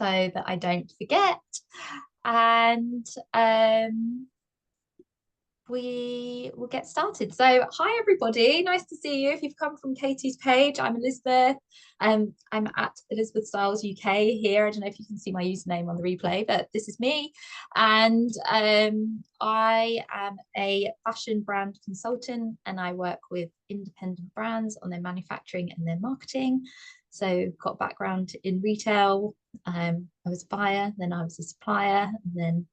so that I don't forget. And we will get started. So hi everybody, nice to see you. If you've come from Katie's page, I'm Elizabeth. I'm at Elizabeth Styles UK here. I don't know if you can see my username on the replay, but this is me. And I am a fashion brand consultant, and I work with independent brands on their manufacturing and their marketing. So got background in retail. I was a buyer, then I was a supplier, and then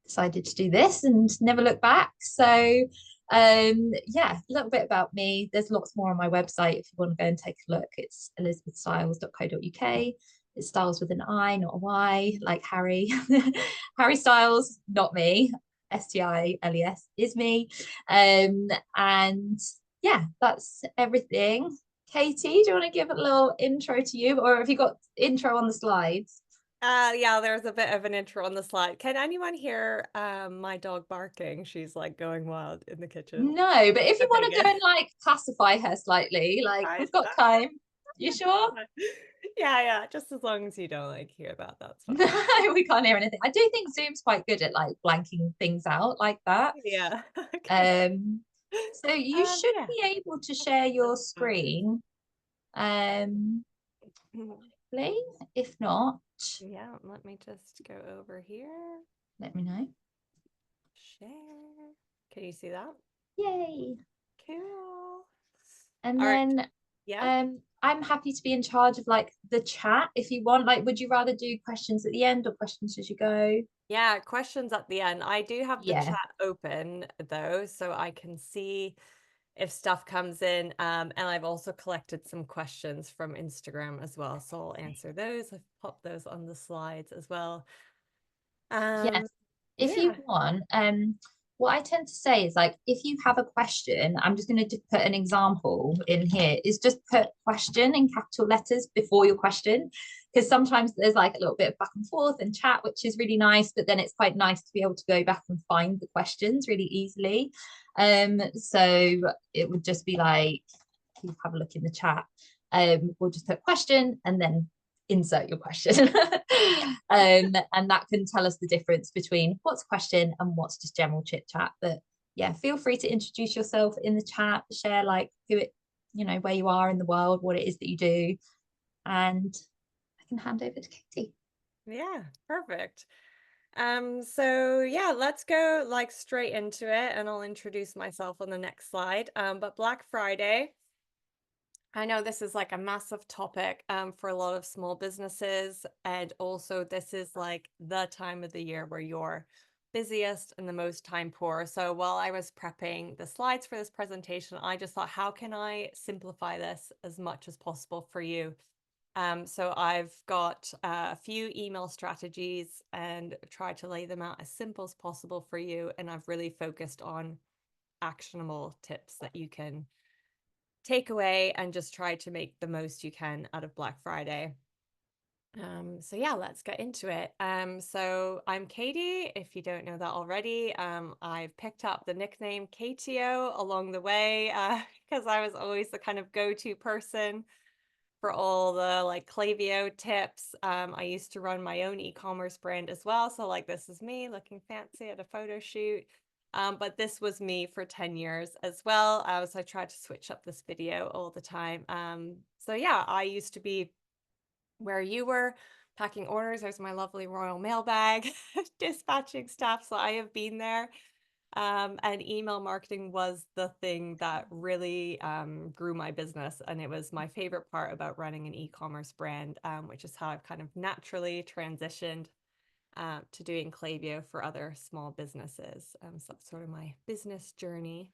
decided to do this and never look back. So yeah, a little bit about me. There's lots more on my website if you want to go and take a look. It's elizabethstyles.co.uk. It's Styles with an I, not a Y, like Harry. Harry Styles, not me. Styles is me. And yeah, that's everything. Katie, do you want to give a little intro to you, or have you got intro on the slides? Yeah, there's a bit of an intro on the slide. Can anyone hear my dog barking? She's like going wild in the kitchen. No, but if you Okay, want to good. go and like pacify her slightly, like Right. we've got time. You sure? Yeah, yeah. Just as long as you don't like hear that, that's fine. No, we can't hear anything. I do think Zoom's quite good at like blanking things out like that. Yeah. Okay. Um, so you should Yeah. be able to share your screen. Um, hopefully. If not, Yeah, let me just go over here. let me know. Share. Can you see that? Yay. Cool. And All right. then Yeah. I'm happy to be in charge of like the chat if you want. Like, would you rather do questions at the end or questions as you go? Yeah, questions at the end. I do have the Yeah. chat open though, so I can see if stuff comes in. And I've also collected some questions from Instagram as well. So I'll answer those. I've popped those on the slides as well. Yes. Um, If you yeah. want, what I tend to say is like if you have a question, I'm just going to put an example in here, is just put question in capital letters before your question. Because sometimes there's like a little bit of back and forth and chat, which is really nice, but then it's quite nice to be able to go back and find the questions really easily. So it would just be like, you have a look in the chat. We'll just put question and then insert your question. And that can tell us the difference between what's a question and what's just general chit chat. But yeah, feel free to introduce yourself in the chat, share like who it, where you are in the world, what it is that you do. And I can hand over to Katie. Yeah, perfect. So yeah, let's go like straight into it and I'll introduce myself on the next slide. But Black Friday, I know this is like a massive topic for a lot of small businesses. And also this is like the time of the year where you're busiest and the most time poor. So while I was prepping the slides for this presentation, I just thought, how can I simplify this as much as possible for you? So I've got a few email strategies and try to lay them out as simple as possible for you. And I've really focused on actionable tips that you can take away and just try to make the most you can out of Black Friday. So yeah, let's get into it. So I'm Katie, if you don't know that already. I've picked up the nickname KTO along the way because I was always the kind of go-to person for all the like Klaviyo tips. I used to run my own e-commerce brand as well. So like this is me looking fancy at a photo shoot. But this was me for 10 years as well. So I tried to switch up this video all the time. So yeah, I used to be where you were packing orders. There's my lovely Royal Mail bag, dispatching stuff. So I have been there. And email marketing was the thing that really grew my business. And it was my favorite part about running an e-commerce brand, which is how I've kind of naturally transitioned to doing Klaviyo for other small businesses. So that's sort of my business journey.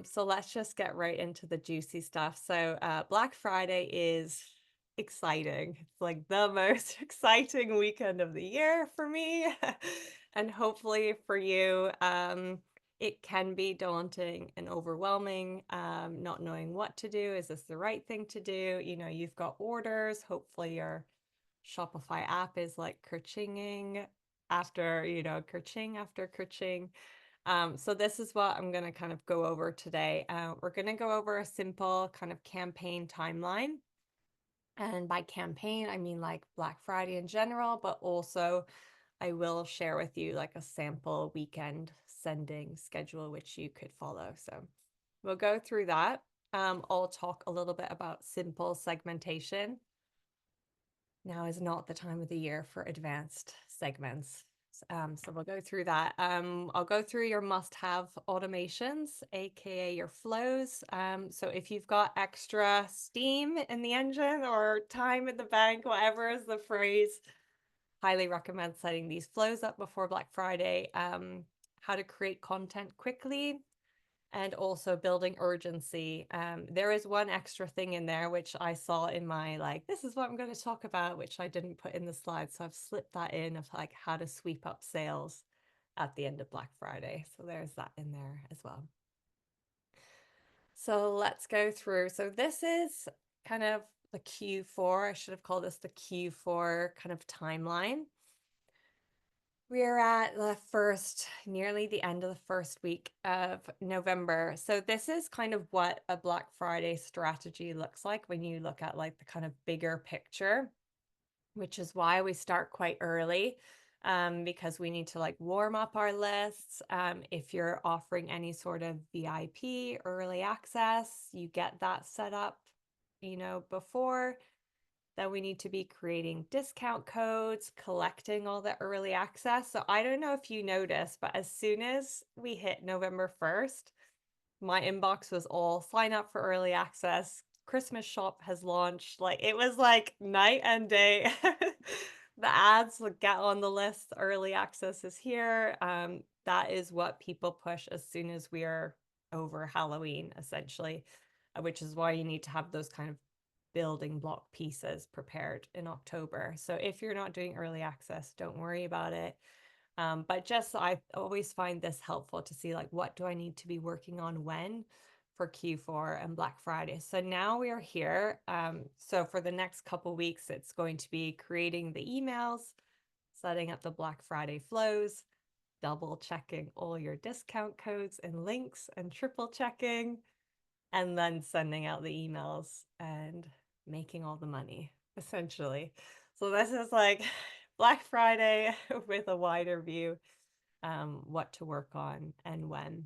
So let's just get right into the juicy stuff. So Black Friday is exciting. It's like the most exciting weekend of the year for me. And hopefully for you, it can be daunting and overwhelming, not knowing what to do. Is this the right thing to do? You know, you've got orders. Hopefully your Shopify app is like kerchinging after, kerching after kerching. So this is what I'm going to kind of go over today. We're going to go over a simple kind of campaign timeline. And by campaign, I mean like Black Friday in general, but also I will share with you like a sample weekend sending schedule, which you could follow. So we'll go through that. I'll talk a little bit about simple segmentation. Now is not the time of the year for advanced segments. So we'll go through that. I'll go through your must-have automations, aka your flows. So if you've got extra steam in the engine or time in the bank, whatever is the phrase, highly recommend setting these flows up before Black Friday. How to create content quickly, and also building urgency. There is one extra thing in there, which I saw in my, like, this is what I'm going to talk about, which I didn't put in the slide. So I've slipped that in of like how to sweep up sales at the end of Black Friday. So there's that in there as well. So let's go through. So this is kind of the Q4. I should have called this the Q4 kind of timeline. We're at the nearly the end of the first week of November. So this is kind of what a Black Friday strategy looks like when you look at like the kind of bigger picture, which is why we start quite early, because we need to like warm up our lists. If you're offering any sort of VIP early access, you get that set up, before. Then we need to be creating discount codes, collecting all the early access. So I don't know if you noticed, but as soon as we hit November 1st, my inbox was all sign up for early access. Christmas shop has launched. Like it was like night and day. The ads would get on the list. Early access is here. That is what people push as soon as we are over Halloween, essentially, which is why you need to have those kind of building block pieces prepared in October. So if you're not doing early access, don't worry about it. But just I always find this helpful to see like what do I need to be working on when for Q4 and Black Friday. So now we are here. So for the next couple weeks, it's going to be creating the emails, setting up the Black Friday flows, double checking all your discount codes and links and triple checking, and then sending out the emails and making all the money, essentially. So this is like Black Friday with a wider view, what to work on and when.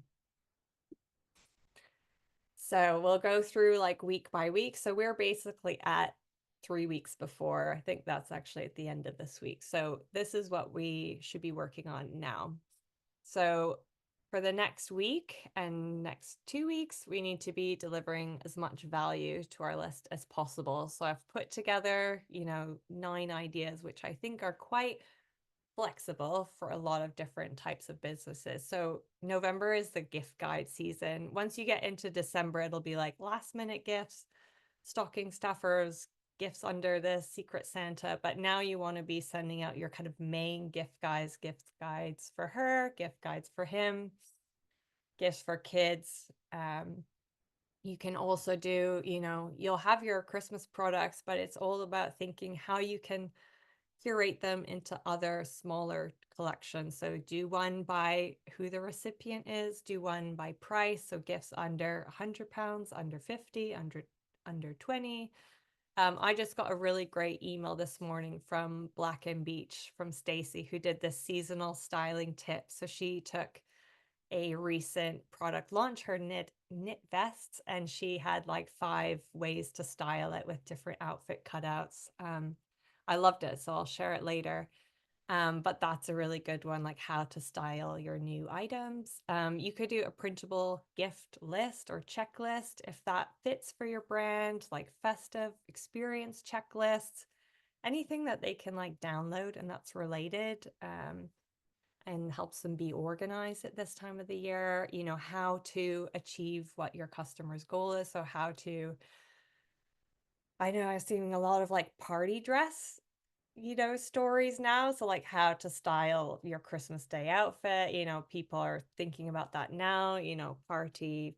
So we'll go through like week by week. So we're basically at 3 weeks before. I think that's actually at the end of this week. So this is what we should be working on now. So for the next week and next 2 weeks, we need to be delivering as much value to our list as possible. So I've put together, 9 ideas, which I think are quite flexible for a lot of different types of businesses. So November is the gift guide season. Once you get into December, it'll be like last minute gifts, stocking stuffers, gifts under the Secret Santa. But now you want to be sending out your kind of main gift guides for her, gift guides for him, gifts for kids. You can also do, you'll have your Christmas products, but it's all about thinking how you can curate them into other smaller collections. So do one by who the recipient is, do one by price. So gifts under £100, under 50, under 20. I just got a really great email this morning from Black and Beach from Stacy, who did this seasonal styling tip. So she took a recent product launch, her knit vests, and she had like 5 ways to style it with different outfit cutouts. I loved it, so I'll share it later. But that's a really good one, like how to style your new items. You could do a printable gift list or checklist if that fits for your brand, like festive experience checklists, anything that they can like download and that's related. And helps them be organized at this time of the year, how to achieve what your customer's goal is. So I know I've seen a lot of like party dress, stories now. So like how to style your Christmas Day outfit, people are thinking about that now, party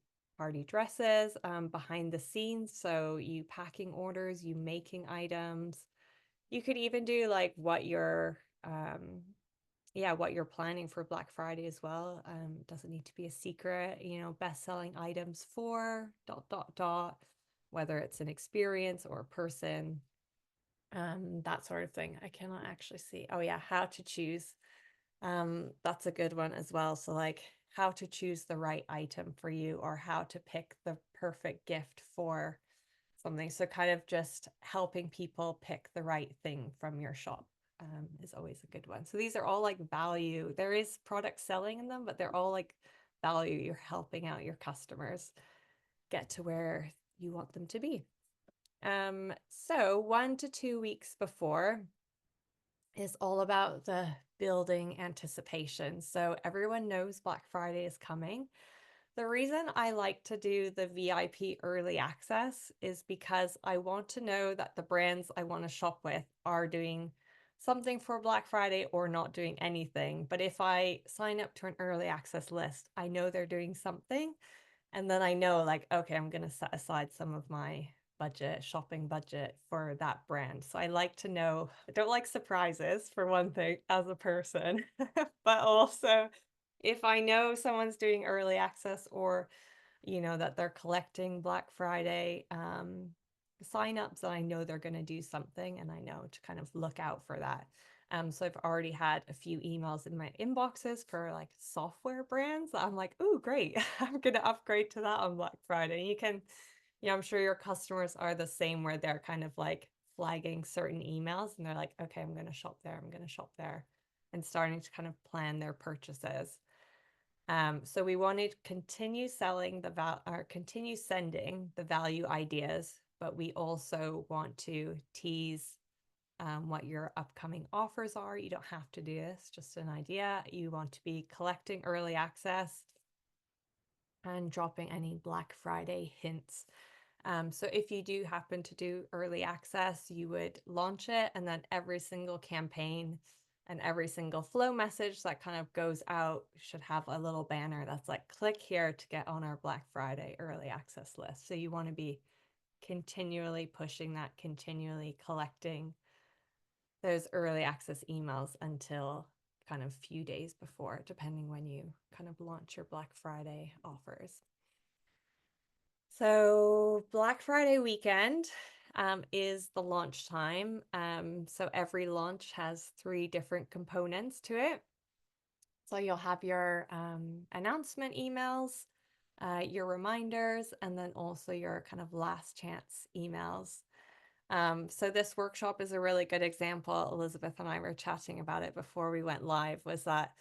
dresses, behind the scenes. So you packing orders, you making items. You could even do like what you're planning for Black Friday as well. Doesn't need to be a secret, best-selling items for ... whether it's an experience or a person. that sort of thing. I cannot actually see. Oh yeah, how to choose. That's a good one as well. So like how to choose the right item for you, or how to pick the perfect gift for something. So kind of just helping people pick the right thing from your shop is always a good one. So these are all like value. There is product selling in them, but they're all like value. You're helping out your customers get to where you want them to be. So 1 to 2 weeks before is all about the building anticipation. So everyone knows Black Friday is coming. The reason I like to do the VIP early access is because I want to know that the brands I want to shop with are doing something for Black Friday or not doing anything. But if I sign up to an early access list, I know they're doing something. And then I know, like, okay, I'm going to set aside some of my shopping budget for that brand. So I like to know, I don't like surprises for one thing as a person, but also if I know someone's doing early access, or, that they're collecting Black Friday signups, that I know they're going to do something, and I know to kind of look out for that. So I've already had a few emails in my inboxes for like software brands. I'm like, oh, great. I'm going to upgrade to that on Black Friday. You can, I'm sure your customers are the same, where they're kind of like flagging certain emails and they're like, okay, I'm going to shop there. I'm going to shop there, and starting to kind of plan their purchases. So we want to continue selling or continue sending the value ideas, but we also want to tease what your upcoming offers are. You don't have to do this, just an idea. You want to be collecting early access and dropping any Black Friday hints. So if you do happen to do early access, you would launch it, and then every single campaign and every single flow message that kind of goes out should have a little banner that's like, click here to get on our Black Friday early access list. So you want to be continually pushing that, continually collecting those early access emails until kind of few days before, depending when you kind of launch your Black Friday offers. So Black Friday weekend is the launch time. So every launch has 3 different components to it. So you'll have your announcement emails, your reminders, and then also your kind of last chance emails. So this workshop is a really good example. Elizabeth and I were chatting about it before we went live, was that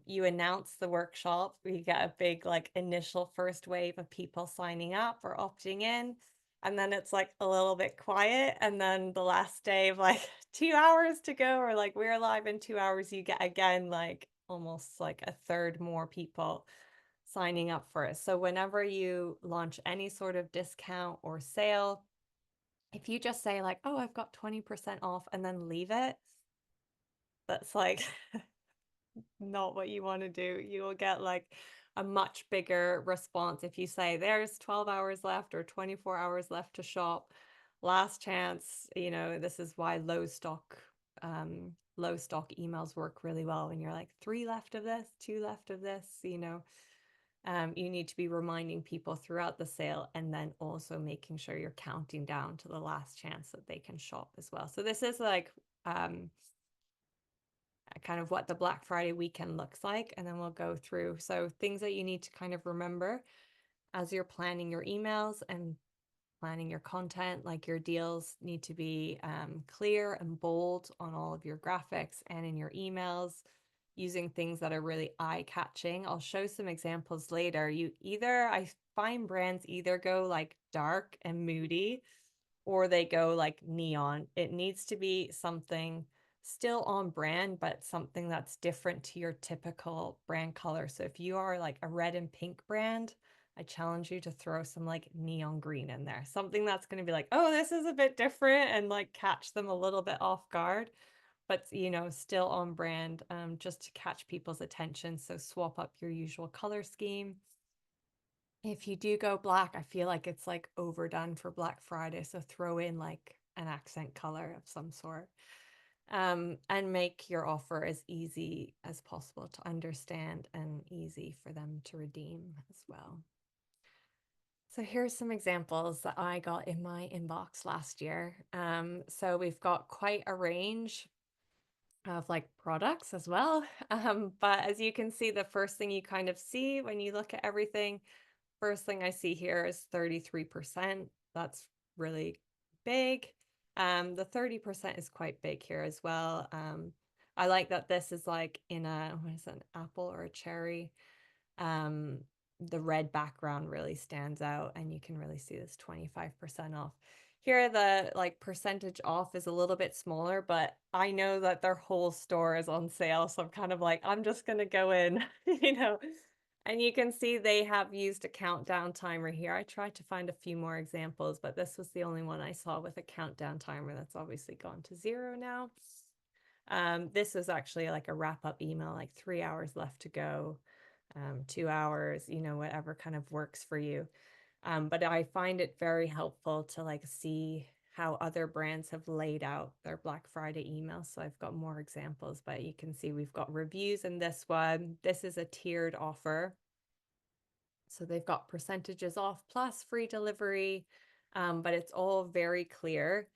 you announce the workshop, we get a big like initial first wave of people signing up or opting in, and then it's like a little bit quiet, and then the last day of like 2 hours to go, or like we're live in 2 hours, you get again like almost like a third more people signing up for it. So whenever you launch any sort of discount or sale, if you just say like, oh, I've got 20% off, and then leave it, that's like not what you want to do. You will get like a much bigger response if you say there's 12 hours left or 24 hours left to shop. Last chance, this is why low stock emails work really well, when you're like 3 left of this, 2 left of this, you need to be reminding people throughout the sale, and then also making sure you're counting down to the last chance that they can shop as well. So this is like kind of what the Black Friday weekend looks like, and then we'll go through. So things that you need to kind of remember as you're planning your emails and planning your content, like your deals need to be clear and bold on all of your graphics and in your emails, using things that are really eye-catching. I'll show some examples later. I find brands either go like dark and moody, or they go like neon. It needs to be something still on brand, but something that's different to your typical brand color. So if you are like a red and pink brand, I challenge you to throw some like neon green in there, something that's going to be like, oh, this is a bit different, and like catch them a little bit off guard, but still on brand, just to catch people's attention. So swap up your usual color scheme. If you do go black, I feel like it's like overdone for Black Friday. So throw in like an accent color of some sort, and make your offer as easy as possible to understand and easy for them to redeem as well. So here's some examples that I got in my inbox last year. So we've got quite a range of like products as well. But as you can see, the first thing you kind of see when you look at everything, first thing I see here is 33%. That's really big. The 30% is quite big here as well. I like that this is like in a, what is it, an apple or a cherry? um, the red background really stands out and you can really see this 25% off. Here, the like percentage off is a little bit smaller, but I know that their whole store is on sale. So I'm kind of like, I'm just going to go in, you know, and you can see they have used a countdown timer here. I tried to find a few more examples, but this was the only one I saw with a countdown timer that's obviously gone to 0 now. This is actually like a wrap-up email, like 3 hours left to go, 2 hours, you know, whatever kind of works for you. But I find it very helpful to like see how other brands have laid out their Black Friday emails. So I've got more examples, but you can see we've got reviews in this one. This is a tiered offer. So they've got percentages off plus free delivery, but it's all very clear.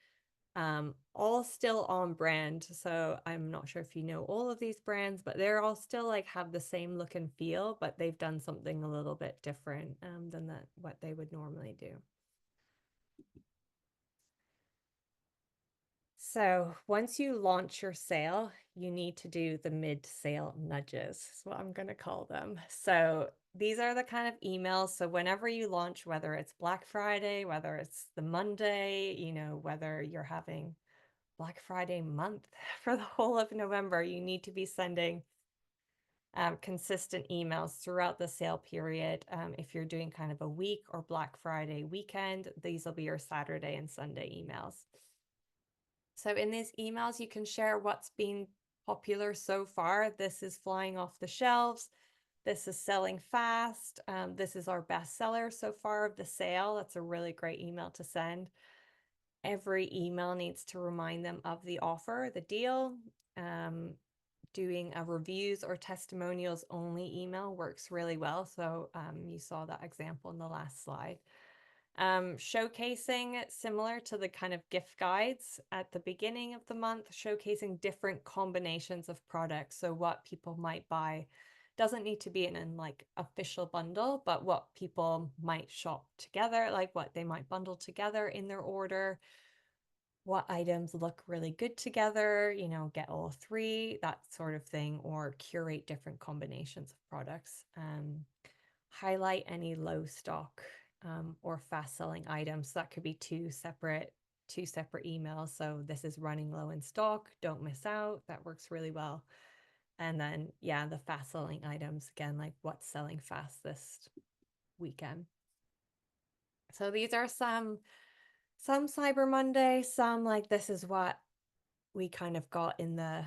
All still on brand. So I'm not sure if you know all of these brands, but they're all still like have the same look and feel, but they've done something a little bit different than what they would normally do. So once you launch your sale, you need to do the mid-sale nudges, is what I'm going to call them. So these are the kind of emails. So whenever you launch, whether it's Black Friday, whether it's the Monday, you know, whether you're having Black Friday month for the whole of November, you need to be sending consistent emails throughout the sale period. If you're doing kind of a week or Black Friday weekend, these will be your Saturday and Sunday emails. So in these emails, you can share what's been popular so far. This is flying off the shelves. This is selling fast. This is our best seller so far of the sale. That's a really great email to send. Every email needs to remind them of the offer, the deal. Doing a reviews or testimonials only email works really well. So you saw that example in the last slide. Showcasing, similar to the kind of gift guides at the beginning of the month, showcasing different combinations of products. So what people might buy doesn't need to be in like official bundle, but what people might shop together, like what they might bundle together in their order, what items look really good together, you know, get all three, that sort of thing, or curate different combinations of products. Highlight any low stock or fast selling items. So that could be two separate emails. So this is running low in stock, don't miss out. That works really well. And then, yeah, the fast selling items, again, like what's selling fast this weekend. So these are some Cyber Monday, some like this is what we kind of got in the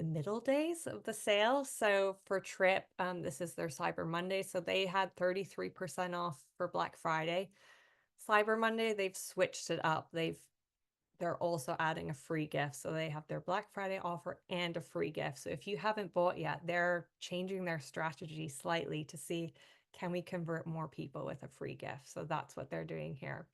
middle days of the sale. So for Trip, this is their Cyber Monday. So they had 33% off for Black Friday. Cyber Monday, they've switched it up. They're also adding a free gift. So they have their Black Friday offer and a free gift. So if you haven't bought yet, they're changing their strategy slightly to see, can we convert more people with a free gift? So that's what they're doing here.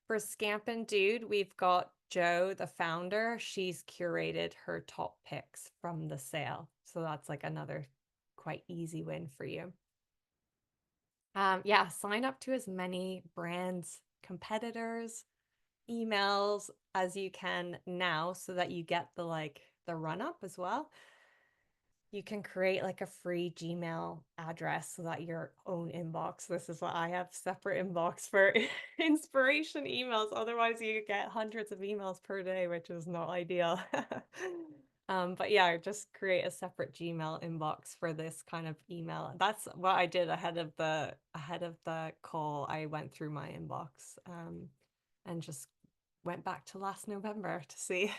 For Scampin' Dude, we've got Jo, the founder. She's curated her top picks from the sale. So that's like another quite easy win for you. Yeah, sign up to as many brands, competitors, emails as you can now so that you get the run up as well. You can create like a free Gmail address so that your own inbox, this is what I have, separate inbox for inspiration emails. Otherwise you get hundreds of emails per day, which is not ideal. But yeah, just create a separate Gmail inbox for this kind of email. That's what I did ahead of the call. I went through my inbox and just went back to last November to see.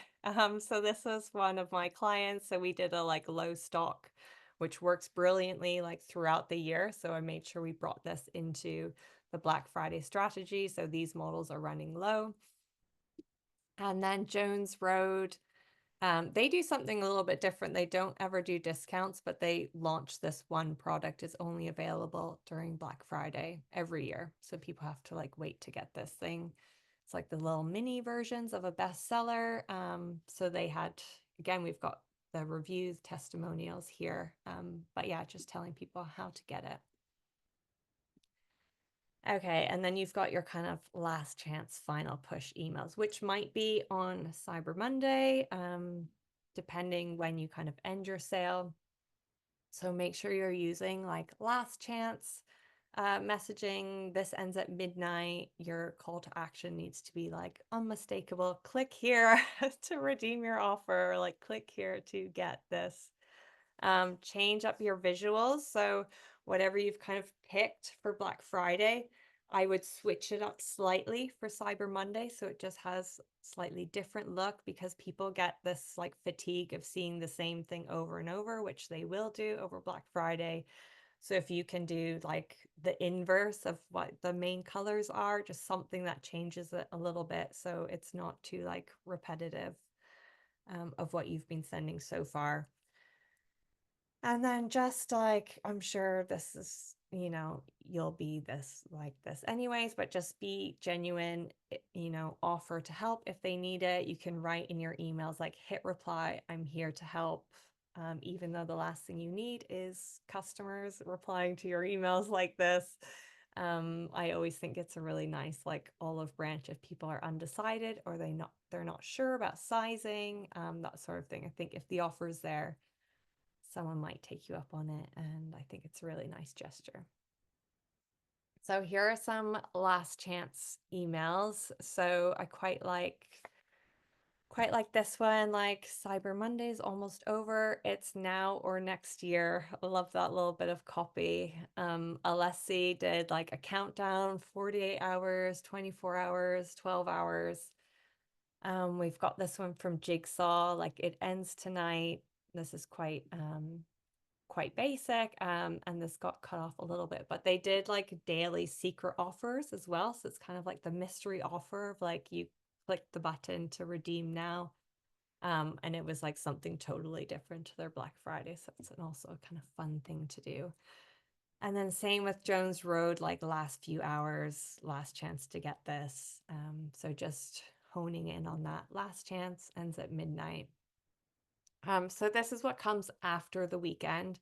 So this was one of my clients. So we did a like low stock, which works brilliantly like throughout the year. So I made sure we brought this into the Black Friday strategy. So these models are running low. And then Jones Road, They do something a little bit different. They don't ever do discounts, but they launch this one product is only available during Black Friday every year. So people have to like wait to get this thing. It's like the little mini versions of a bestseller. So they had, again, we've got the reviews, testimonials here. But yeah, just telling people how to get it. Okay, and then you've got your kind of last chance final push emails, which might be on Cyber Monday, depending when you kind of end your sale. So make sure you're using like last chance messaging. This ends at midnight. Your call to action needs to be like unmistakable. Click here to redeem your offer, or like click here to get this. Change up your visuals. So whatever you've kind of picked for Black Friday, I would switch it up slightly for Cyber Monday. So it just has slightly different look, because people get this like fatigue of seeing the same thing over and over, which they will do over Black Friday. So if you can do like the inverse of what the main colors are, just something that changes it a little bit, so it's not too like repetitive of what you've been sending so far. And then just like, I'm sure this is, you'll be this like this anyways, but just be genuine, offer to help if they need it. You can write in your emails, like hit reply, I'm here to help. Even though the last thing you need is customers replying to your emails like this. I always think it's a really nice like olive branch if people are undecided, or they're not sure about sizing, that sort of thing. I think if the offer is there, someone might take you up on it, and I think it's a really nice gesture. So here are some last chance emails. So I quite like this one, like Cyber Monday is almost over. It's now or next year. I love that little bit of copy. Alessi did like a countdown, 48 hours, 24 hours, 12 hours. We've got this one from Jigsaw, like it ends tonight. This is quite basic, and this got cut off a little bit, but they did like daily secret offers as well. So it's kind of like the mystery offer of like you click the button to redeem now, and it was like something totally different to their Black Friday. So it's also a kind of fun thing to do. And then same with Jones Road, like last few hours, last chance to get this. So just honing in on that last chance, ends at midnight. So this is what comes after the weekend.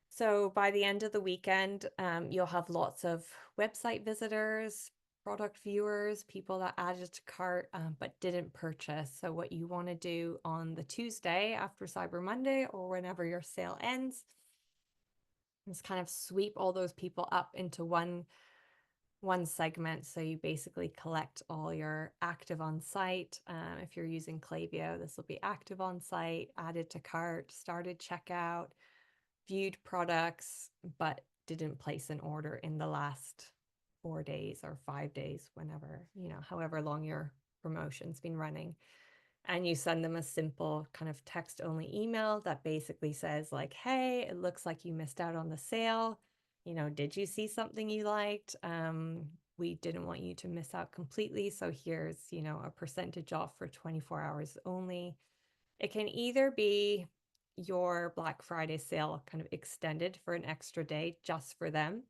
So by the end of the weekend, you'll have lots of website visitors, product viewers, people that added to cart but didn't purchase. So what you want to do on the Tuesday after Cyber Monday, or whenever your sale ends, is kind of sweep all those people up into one segment. So you basically collect all your active on site. If you're using Klaviyo, this will be active on site, added to cart, started checkout, viewed products, but didn't place an order in the last 4 days or 5 days, whenever, however long your promotion's been running. And you send them a simple kind of text only email that basically says like, hey, it looks like you missed out on the sale. Did you see something you liked? We didn't want you to miss out completely. So here's, a percentage off for 24 hours only. It can either be your Black Friday sale kind of extended for an extra day just for them,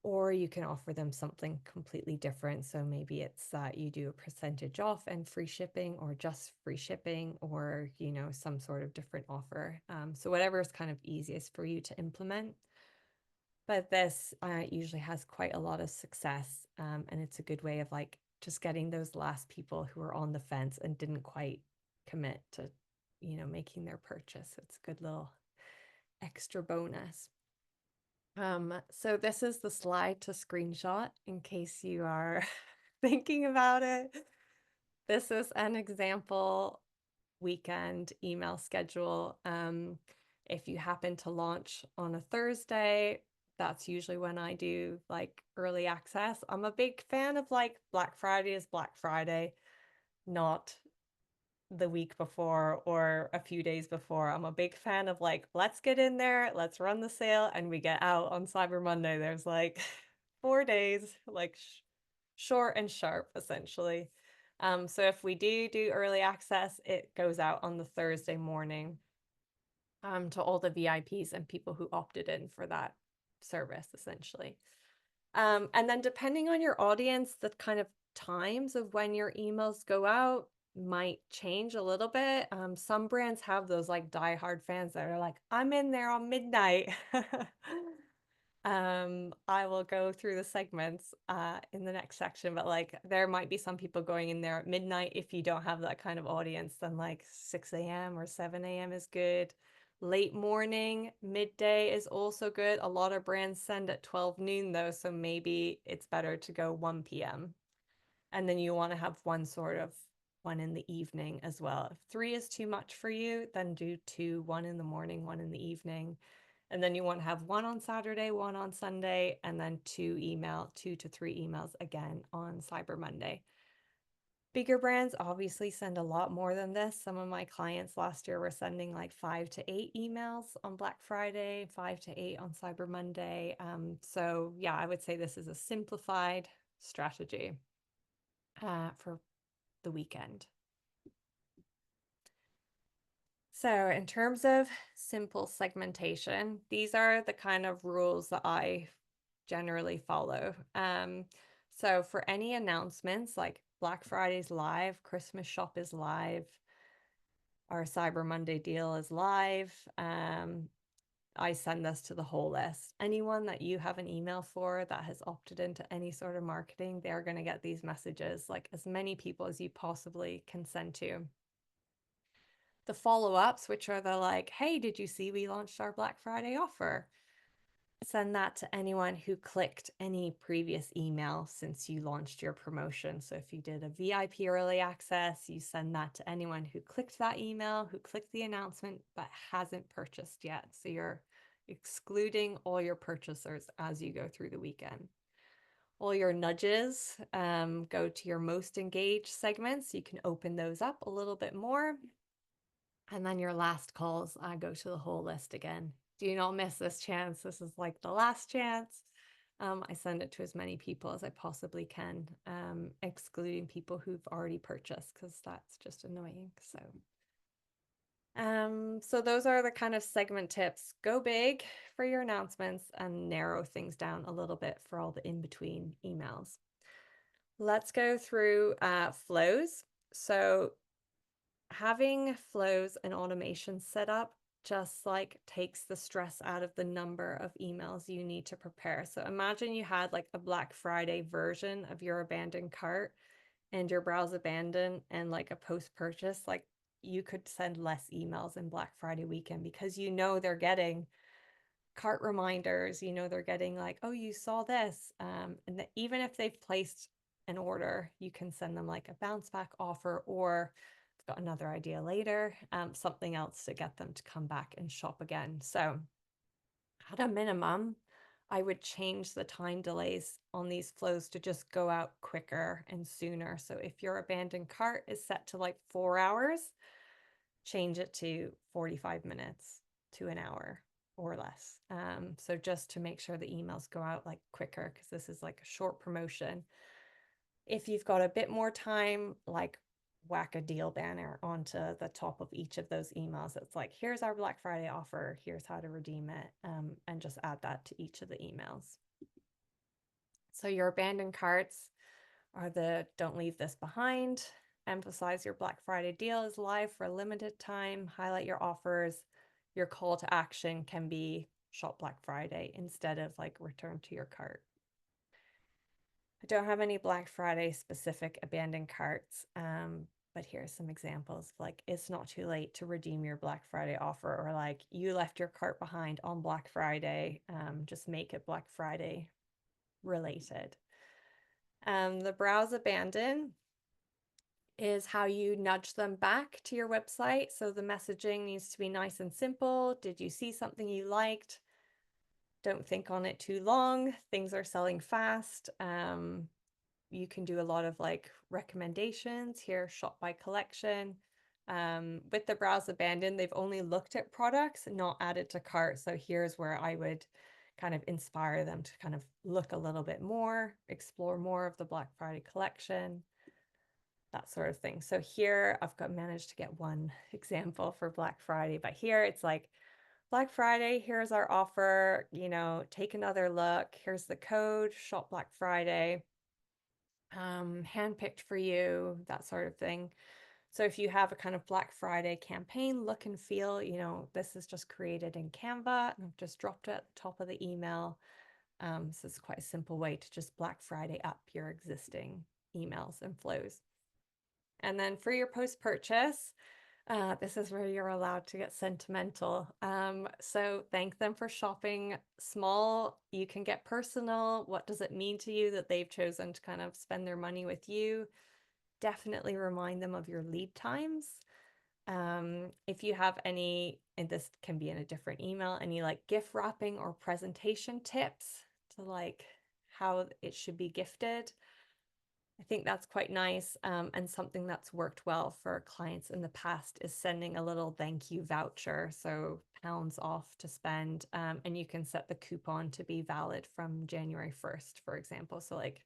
or you can offer them something completely different. So maybe it's that you do a percentage off and free shipping, or just free shipping, or, some sort of different offer. So whatever is kind of easiest for you to implement. But this usually has quite a lot of success. And it's a good way of like just getting those last people who are on the fence and didn't quite commit to, making their purchase. It's a good little extra bonus. So this is the slide to screenshot in case you are thinking about it. This is an example weekend email schedule. If you happen to launch on a Thursday, that's usually when I do like early access. I'm a big fan of like Black Friday is Black Friday, not the week before or a few days before. I'm a big fan of like, let's get in there, let's run the sale, and we get out on Cyber Monday. There's like 4 days, like short and sharp, essentially. So if we do early access, it goes out on the Thursday morning to all the VIPs and people who opted in for that service, essentially. And then depending on your audience, the kind of times of when your emails go out might change a little bit. Some brands have those like diehard fans that are like, I'm in there on midnight. I will go through the segments in the next section, but like there might be some people going in there at midnight. If you don't have that kind of audience, then like 6 a.m. or 7 a.m. is good. Late morning, midday is also good. A lot of brands send at 12 noon though, so maybe it's better to go 1 p.m. And then you want to have one in the evening as well. If 3 is too much for you, then do 2, 1 in the morning, 1 in the evening. And then you want to have 1 on Saturday, 1 on Sunday, and then 2 to 3 emails again on Cyber Monday. Bigger brands obviously send a lot more than this. Some of my clients last year were sending like 5 to 8 emails on Black Friday, 5 to 8 on Cyber Monday. So yeah, I would say this is a simplified strategy for the weekend. So in terms of simple segmentation, these are the kind of rules that I generally follow. So for any announcements like Black Friday's live, Christmas shop is live, our Cyber Monday deal is live, I send this to the whole list. Anyone that you have an email for that has opted into any sort of marketing, they're going to get these messages, like as many people as you possibly can send to. The follow-ups, which are the like, hey, did you see we launched our Black Friday offer? Send that to anyone who clicked any previous email since you launched your promotion. So if you did a VIP early access, you send that to anyone who clicked that email, who clicked the announcement, but hasn't purchased yet. So you're excluding all your purchasers as you go through the weekend. All your nudges go to your most engaged segments. You can open those up a little bit more. And then your last calls, I go to the whole list again. Do not miss this chance. This is like the last chance. I send it to as many people as I possibly can, excluding people who've already purchased because that's just annoying. So those are the kind of segment tips. Go big for your announcements and narrow things down a little bit for all the in-between emails. Let's go through flows. So having flows and automation set up just like takes the stress out of the number of emails you need to prepare. So imagine you had like a Black Friday version of your abandoned cart and your browse abandoned and like a post purchase, like you could send less emails in Black Friday weekend because you know they're getting cart reminders, you know they're getting like, oh, you saw this. And that even if they've placed an order, you can send them like a bounce back offer or got another idea later, something else to get them to come back and shop again. So at a minimum, I would change the time delays on these flows to just go out quicker and sooner. So if your abandoned cart is set to like 4 hours, change it to 45 minutes to an hour or less. So just to make sure the emails go out like quicker, because this is like a short promotion. If you've got a bit more time, like whack a deal banner onto the top of each of those emails. It's like, here's our Black Friday offer, here's how to redeem it, and just add that to each of the emails. So your abandoned carts are the don't leave this behind, emphasize your Black Friday deal is live for a limited time, highlight your offers. Your call to action can be shop Black Friday instead of like return to your cart. I don't have any Black Friday specific abandoned carts, but here's some examples. Like, it's not too late to redeem your Black Friday offer, or like you left your cart behind on Black Friday. Just make it Black Friday related. The browse abandon is how you nudge them back to your website. So the messaging needs to be nice and simple. Did you see something you liked? Don't think on it too long. Things are selling fast. You can do a lot of like recommendations here, shop by collection. With the browse abandoned, they've only looked at products, not added to cart. So here's where I would kind of inspire them to kind of look a little bit more, explore more of the Black Friday collection. that sort of thing. So here I've got managed to get one example for Black Friday, but here it's like Black Friday, here's our offer, you know, take another look. Here's the code, shop Black Friday, handpicked for you, that sort of thing. So if you have a kind of Black Friday campaign look and feel, you know, this is just created in Canva and I've just dropped it at the top of the email. So it's quite a simple way to just Black Friday up your existing emails and flows. And then for your post-purchase, this is where you're allowed to get sentimental. So thank them for shopping small. You can get personal. What does it mean to you that they've chosen to kind of spend their money with you? Definitely remind them of your lead times. If you have any, and this can be in a different email, any like gift wrapping or presentation tips to like how it should be gifted. I think that's quite nice. And something that's worked well for clients in the past is sending a little thank you voucher. So pounds off to spend. And you can set the coupon to be valid from January 1st, for example. So like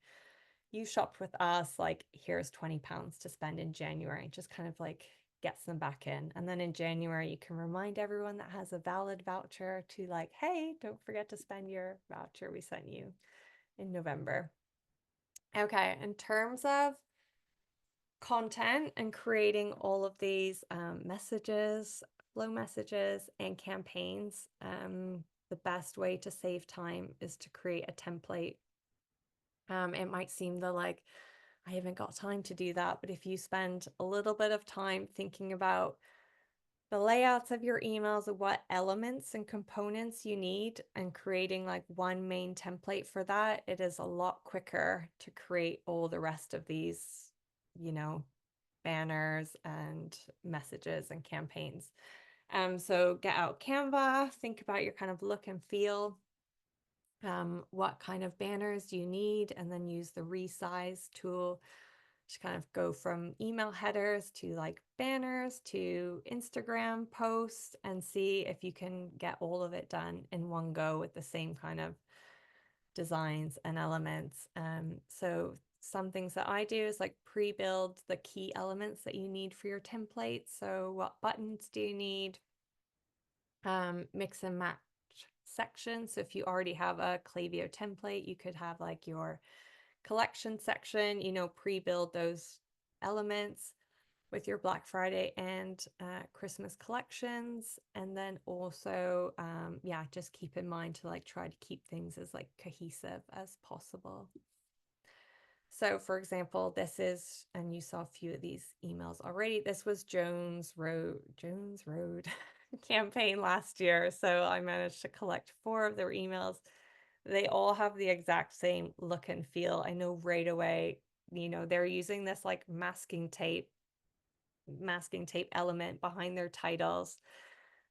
you shopped with us, like here's 20 pounds to spend in January, just kind of like gets them back in. And then in January, you can remind everyone that has a valid voucher to like, hey, don't forget to spend your voucher we sent you in November. Okay, in terms of content and creating all of these messages, flow messages, and campaigns, the best way to save time is to create a template. It might seem that like I haven't got time to do that, but if you spend a little bit of time thinking about the layouts of your emails, of what elements and components you need, and creating like one main template for that, it is a lot quicker to create all the rest of these, you know, banners and messages and campaigns. So get out Canva, think about your kind of look and feel. What kind of banners do you need, and then use the resize tool to kind of go from email headers to like banners to Instagram posts and see if you can get all of it done in one go with the same kind of designs and elements. So some things that I do is like pre-build the key elements that you need for your template. So what buttons do you need? Mix and match section. So if you already have a Klaviyo template, you could have like your collection section, you know, pre-build those elements with your Black Friday and Christmas collections. And then also, yeah, just keep in mind to like try to keep things as like cohesive as possible. So for example, this is, and you saw a few of these emails already, this was Jones Road campaign last year. So I managed to collect 4 of their emails. They all have the exact same look and feel. I know right away, you know, they're using this like masking tape element behind their titles.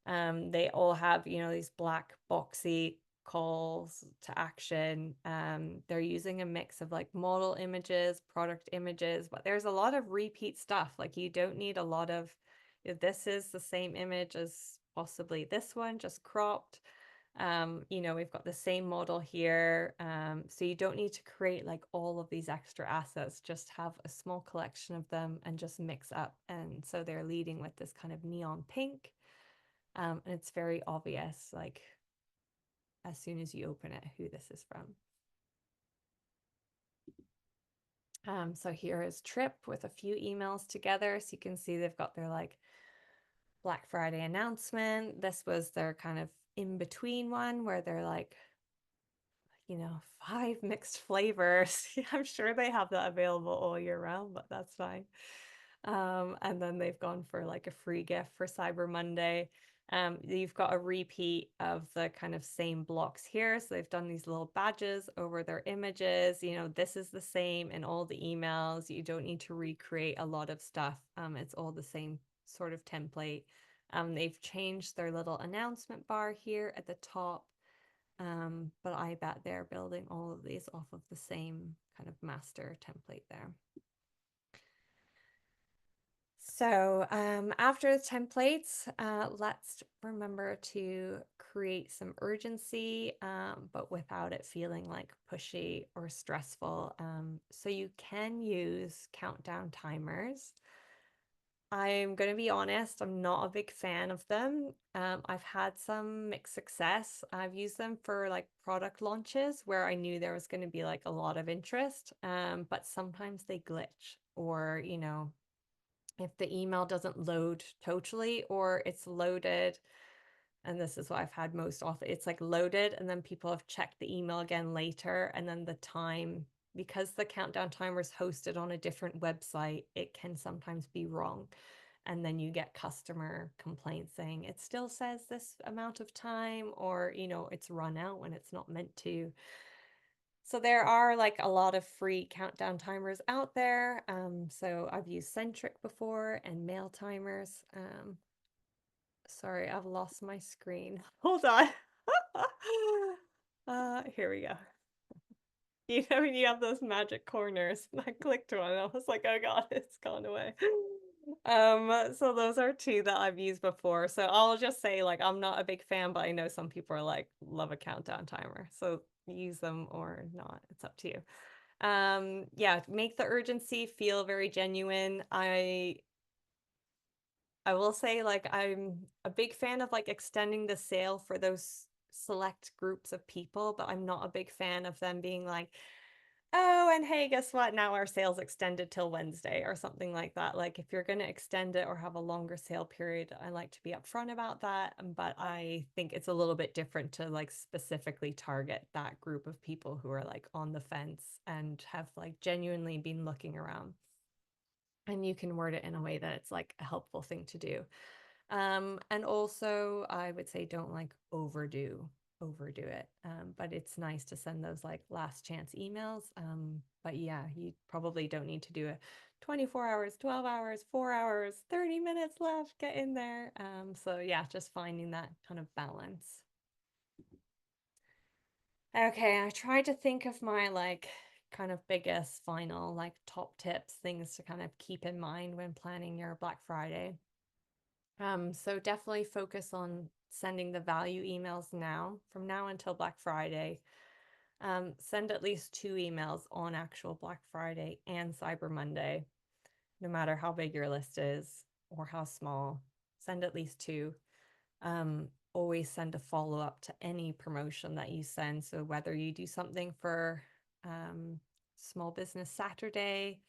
They all have, you know, these black boxy calls to action. They're using a mix of like model images, product images, but there's a lot of repeat stuff. Like you don't need a lot of, this is the same image as possibly this one, just cropped. You know, we've got the same model here. So you don't need to create like all of these extra assets, just have a small collection of them and just mix up. And so they're leading with this kind of neon pink. And it's very obvious, like as soon as you open it, who this is from. So here is Trip with a few emails together. So you can see they've got their like Black Friday announcement. This was their kind of in between one where they're like, you know, 5 mixed flavors. I'm sure they have that available all year round, but that's fine. And then they've gone for like a free gift for Cyber Monday. You've got a repeat of the kind of same blocks here. So they've done these little badges over their images. You know, this is the same in all the emails. You don't need to recreate a lot of stuff. It's all the same sort of template. They've changed their little announcement bar here at the top. But I bet they're building all of these off of the same kind of master template there. So after the templates, let's remember to create some urgency, but without it feeling like pushy or stressful. So you can use countdown timers. I'm going to be honest, I'm not a big fan of them. I've had some mixed success. I've used them for like product launches where I knew there was going to be like a lot of interest, but sometimes they glitch, or, if the email doesn't load totally, or it's loaded, and this is what I've had most often, it's like loaded and then people have checked the email again later, and then the time, because the countdown timer is hosted on a different website, it can sometimes be wrong. And then you get customer complaints saying it still says this amount of time, or, it's run out when it's not meant to. So there are like a lot of free countdown timers out there. So I've used Centric before and mail timers. Sorry, I've lost my screen. Hold on. Here we go. When you have those magic corners, I clicked one and I was like, oh God, it's gone away. So those are two that I've used before. So I'll just say, like, I'm not a big fan, but I know some people are like, love a countdown timer. So use them or not. It's up to you. Yeah, make the urgency feel very genuine. I will say, like, I'm a big fan of like extending the sale for those select groups of people, but I'm not a big fan of them being like, oh, and hey, guess what? Now our sale's extended till Wednesday or something like that. Like, if you're going to extend it or have a longer sale period, I like to be upfront about that. But I think it's a little bit different to like specifically target that group of people who are like on the fence and have like genuinely been looking around. And you can word it in a way that it's like a helpful thing to do. And also I would say don't like overdo it. But it's nice to send those like last chance emails. But yeah, you probably don't need to do a 24 hours, 12 hours, 4 hours, 30 minutes left, get in there. So yeah, just finding that kind of balance. Okay, I tried to think of my like kind of biggest final like top tips, things to kind of keep in mind when planning your Black Friday. So definitely focus on sending the value emails now, from now until Black Friday. Send at least 2 emails on actual Black Friday and Cyber Monday, no matter how big your list is or how small. Send at least 2. Always send a follow-up to any promotion that you send. So whether you do something for Small Business Saturday,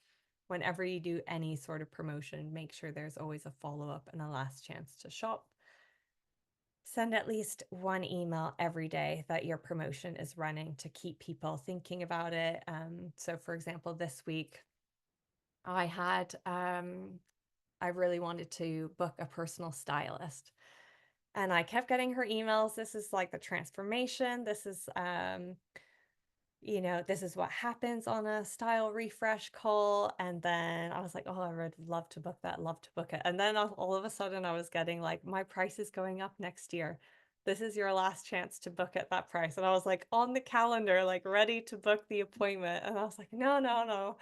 whenever you do any sort of promotion, make sure there's always a follow-up and a last chance to shop. Send at least 1 email every day that your promotion is running to keep people thinking about it. So for example, this week I had, I really wanted to book a personal stylist. And I kept getting her emails. This is like the transformation. This is, this is what happens on a style refresh call. And then I was like, oh, I would love to book that, love to book it. And then all of a sudden I was getting like, my price is going up next year. This is your last chance to book at that price. And I was like on the calendar, like ready to book the appointment. And I was like, no, no, no.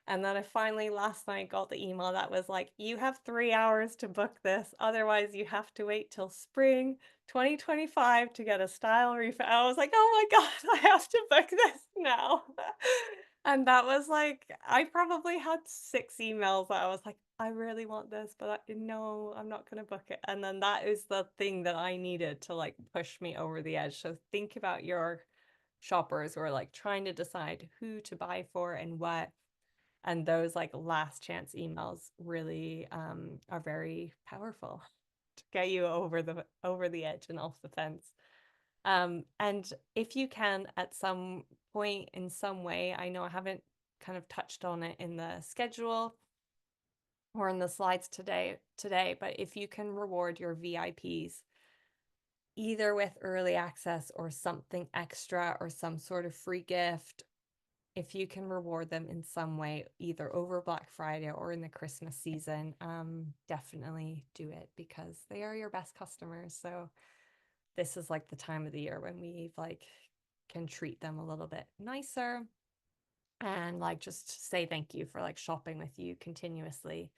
And then I finally last night got the email that was like, you have 3 hours to book this. Otherwise, you have to wait till spring 2025 to get a style refit. I was like, oh my God, I have to book this now. And that was like, I probably had 6 emails that I was like, I really want this, but no, I'm not going to book it. And then that is the thing that I needed to like push me over the edge. So think about your shoppers who are like trying to decide who to buy for and what. And those like last chance emails really are very powerful to get you over the edge and off the fence. And if you can at some point in some way, I know I haven't kind of touched on it in the schedule or in the slides today, but if you can reward your VIPs either with early access or something extra or some sort of free gift, if you can reward them in some way, either over Black Friday or in the Christmas season, definitely do it because they are your best customers. So this is like the time of the year when we like can treat them a little bit nicer and like just say thank you for like shopping with you continuously.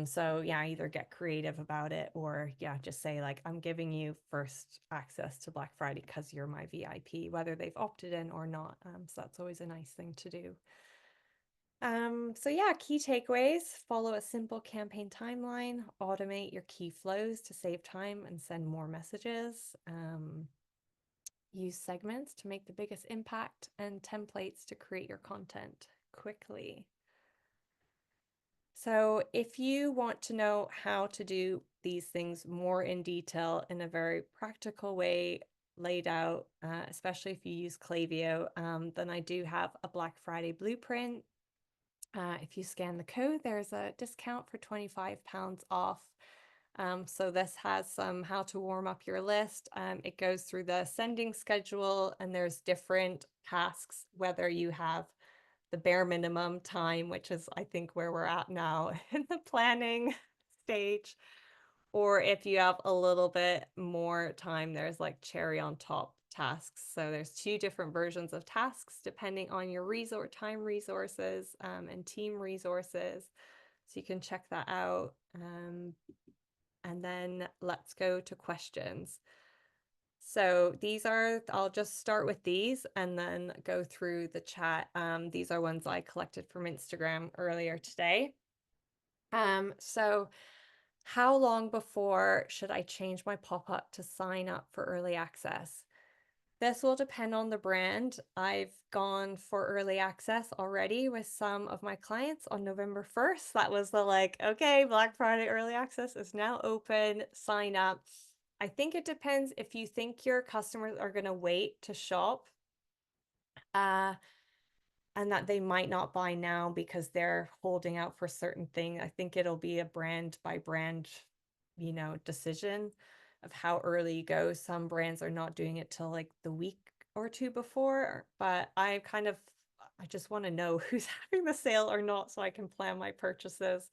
So yeah, either get creative about it or yeah, just say like, I'm giving you first access to Black Friday because you're my VIP, whether they've opted in or not. So that's always a nice thing to do. So yeah, key takeaways: follow a simple campaign timeline, automate your key flows to save time and send more messages. Use segments to make the biggest impact, and templates to create your content quickly. So if you want to know how to do these things more in detail in a very practical way, laid out, especially if you use Klaviyo, then I do have a Black Friday blueprint. If you scan the code, there's a discount for £25 off. So this has some how to warm up your list. It goes through the sending schedule, and there's different tasks, whether you have the bare minimum time, which is I think where we're at now in the planning stage, or if you have a little bit more time, there's like cherry on top tasks. So there's two different versions of tasks depending on your time resources, and team resources. So you can check that out. And then let's go to questions. So I'll just start with these and then go through the chat. These are ones I collected from Instagram earlier today. So how long before should I change my pop-up to sign up for early access? This will depend on the brand. I've gone for early access already with some of my clients on November 1st. That was the like, okay, Black Friday early access is now open, sign up. I think it depends if you think your customers are going to wait to shop, and that they might not buy now because they're holding out for certain thing. I think it'll be a brand by brand, decision of how early you go. Some brands are not doing it till like the week or two before, but I just want to know who's having the sale or not so I can plan my purchases.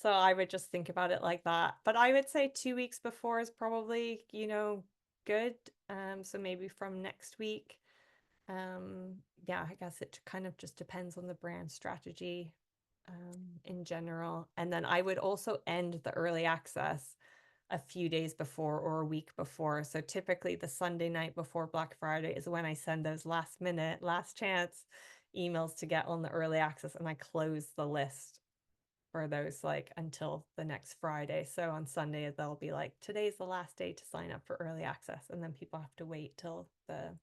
So I would just think about it like that. But I would say 2 weeks before is probably, good. So maybe from next week. Yeah, I guess it kind of just depends on the brand strategy, in general. And then I would also end the early access a few days before or a week before. So typically the Sunday night before Black Friday is when I send those last minute, last chance emails to get on the early access, and I close the list for those like until the next Friday. So on Sunday, they'll be like, today's the last day to sign up for early access. And then people have to wait till the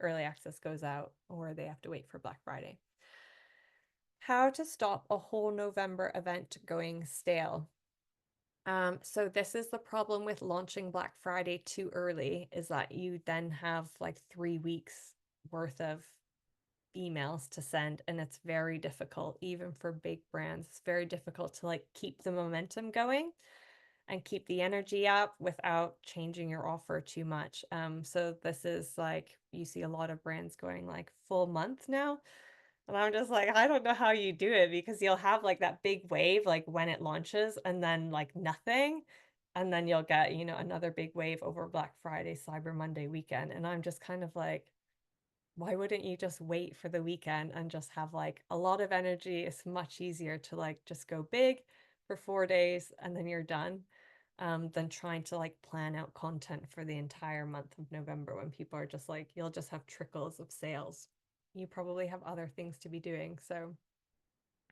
early access goes out, or they have to wait for Black Friday. How to stop a whole November event going stale. So this is the problem with launching Black Friday too early, is that you then have like 3 weeks worth of emails to send, and it's very difficult, even for big brands. It's very difficult to like keep the momentum going and keep the energy up without changing your offer too much. So this is like, you see a lot of brands going like full month now. And I'm just like, I don't know how you do it, because you'll have like that big wave, like when it launches, and then like nothing. And then you'll get, another big wave over Black Friday, Cyber Monday weekend. And I'm just kind of like, why wouldn't you just wait for the weekend and just have like a lot of energy? It's much easier to like just go big for 4 days and then you're done, than trying to like plan out content for the entire month of November when people are just like, you'll just have trickles of sales. You probably have other things to be doing. So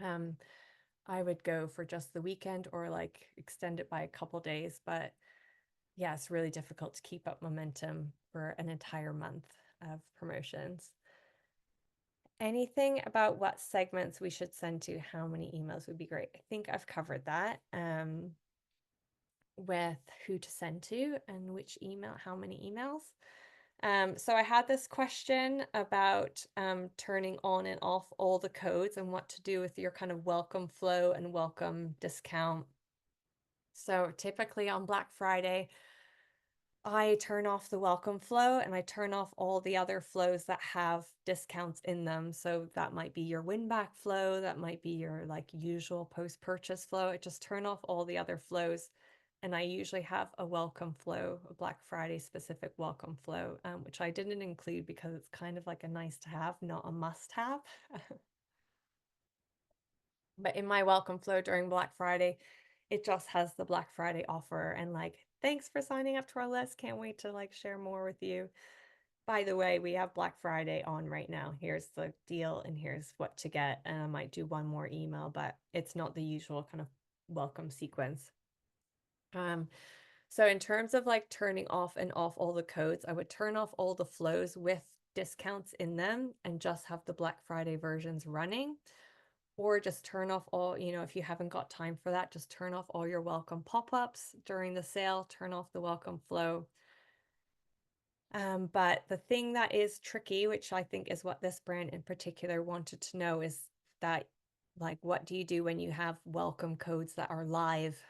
I would go for just the weekend or like extend it by a couple days. But yeah, it's really difficult to keep up momentum for an entire month of promotions. Anything about what segments we should send to how many emails would be great. I think I've covered that, with who to send to and which email, how many emails. So I had this question about turning on and off all the codes and what to do with your kind of welcome flow and welcome discount. So typically on Black Friday, I turn off the welcome flow and I turn off all the other flows that have discounts in them. So that might be your win back flow, that might be your like usual post-purchase flow. I just turn off all the other flows. And I usually have a welcome flow, a Black Friday specific welcome flow, which I didn't include because it's kind of like a nice to have, not a must have. But in my welcome flow during Black Friday, it just has the Black Friday offer and like, thanks for signing up to our list. Can't wait to like share more with you. By the way, we have Black Friday on right now. Here's the deal and here's what to get. And I might do one more email, but it's not the usual kind of welcome sequence. So in terms of like turning off and off all the codes, I would turn off all the flows with discounts in them and just have the Black Friday versions running. Or just turn off all, if you haven't got time for that, just turn off all your welcome pop-ups during the sale, turn off the welcome flow. But the thing that is tricky, which I think is what this brand in particular wanted to know, is that, like, what do you do when you have welcome codes that are live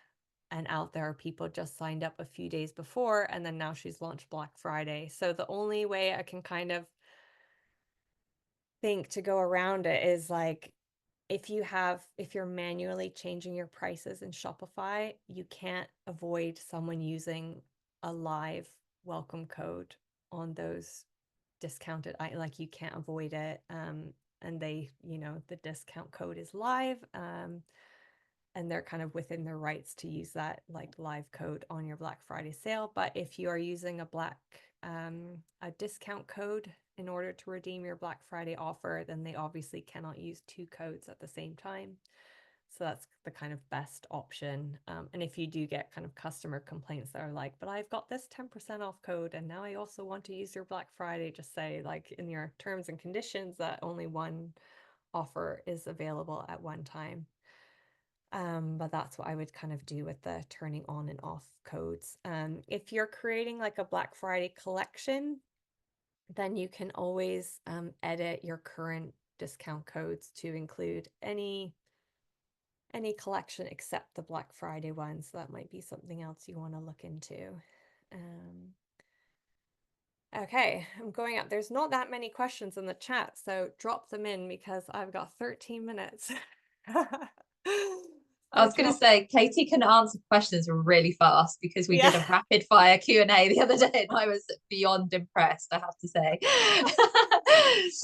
and out there? People just signed up a few days before, and then now she's launched Black Friday. So the only way I can kind of think to go around it is like, if you're manually changing your prices in Shopify, you can't avoid someone using a live welcome code on those discounted, like you can't avoid it. And they, the discount code is live. And they're kind of within their rights to use that like live code on your Black Friday sale. But if you are using a discount code in order to redeem your Black Friday offer, then they obviously cannot use two codes at the same time. So that's the kind of best option. And if you do get kind of customer complaints that are like, but I've got this 10% off code and now I also want to use your Black Friday, just say like in your terms and conditions that only one offer is available at one time. But that's what I would kind of do with the turning on and off codes. If you're creating like a Black Friday collection, then you can always edit your current discount codes to include any collection except the Black Friday ones. So that might be something else you want to look into. Okay, I'm going up. There's not that many questions in the chat, so drop them in because I've got 13 minutes. I was going to say, Katie can answer questions really fast because we did a rapid fire Q&A the other day and I was beyond impressed, I have to say.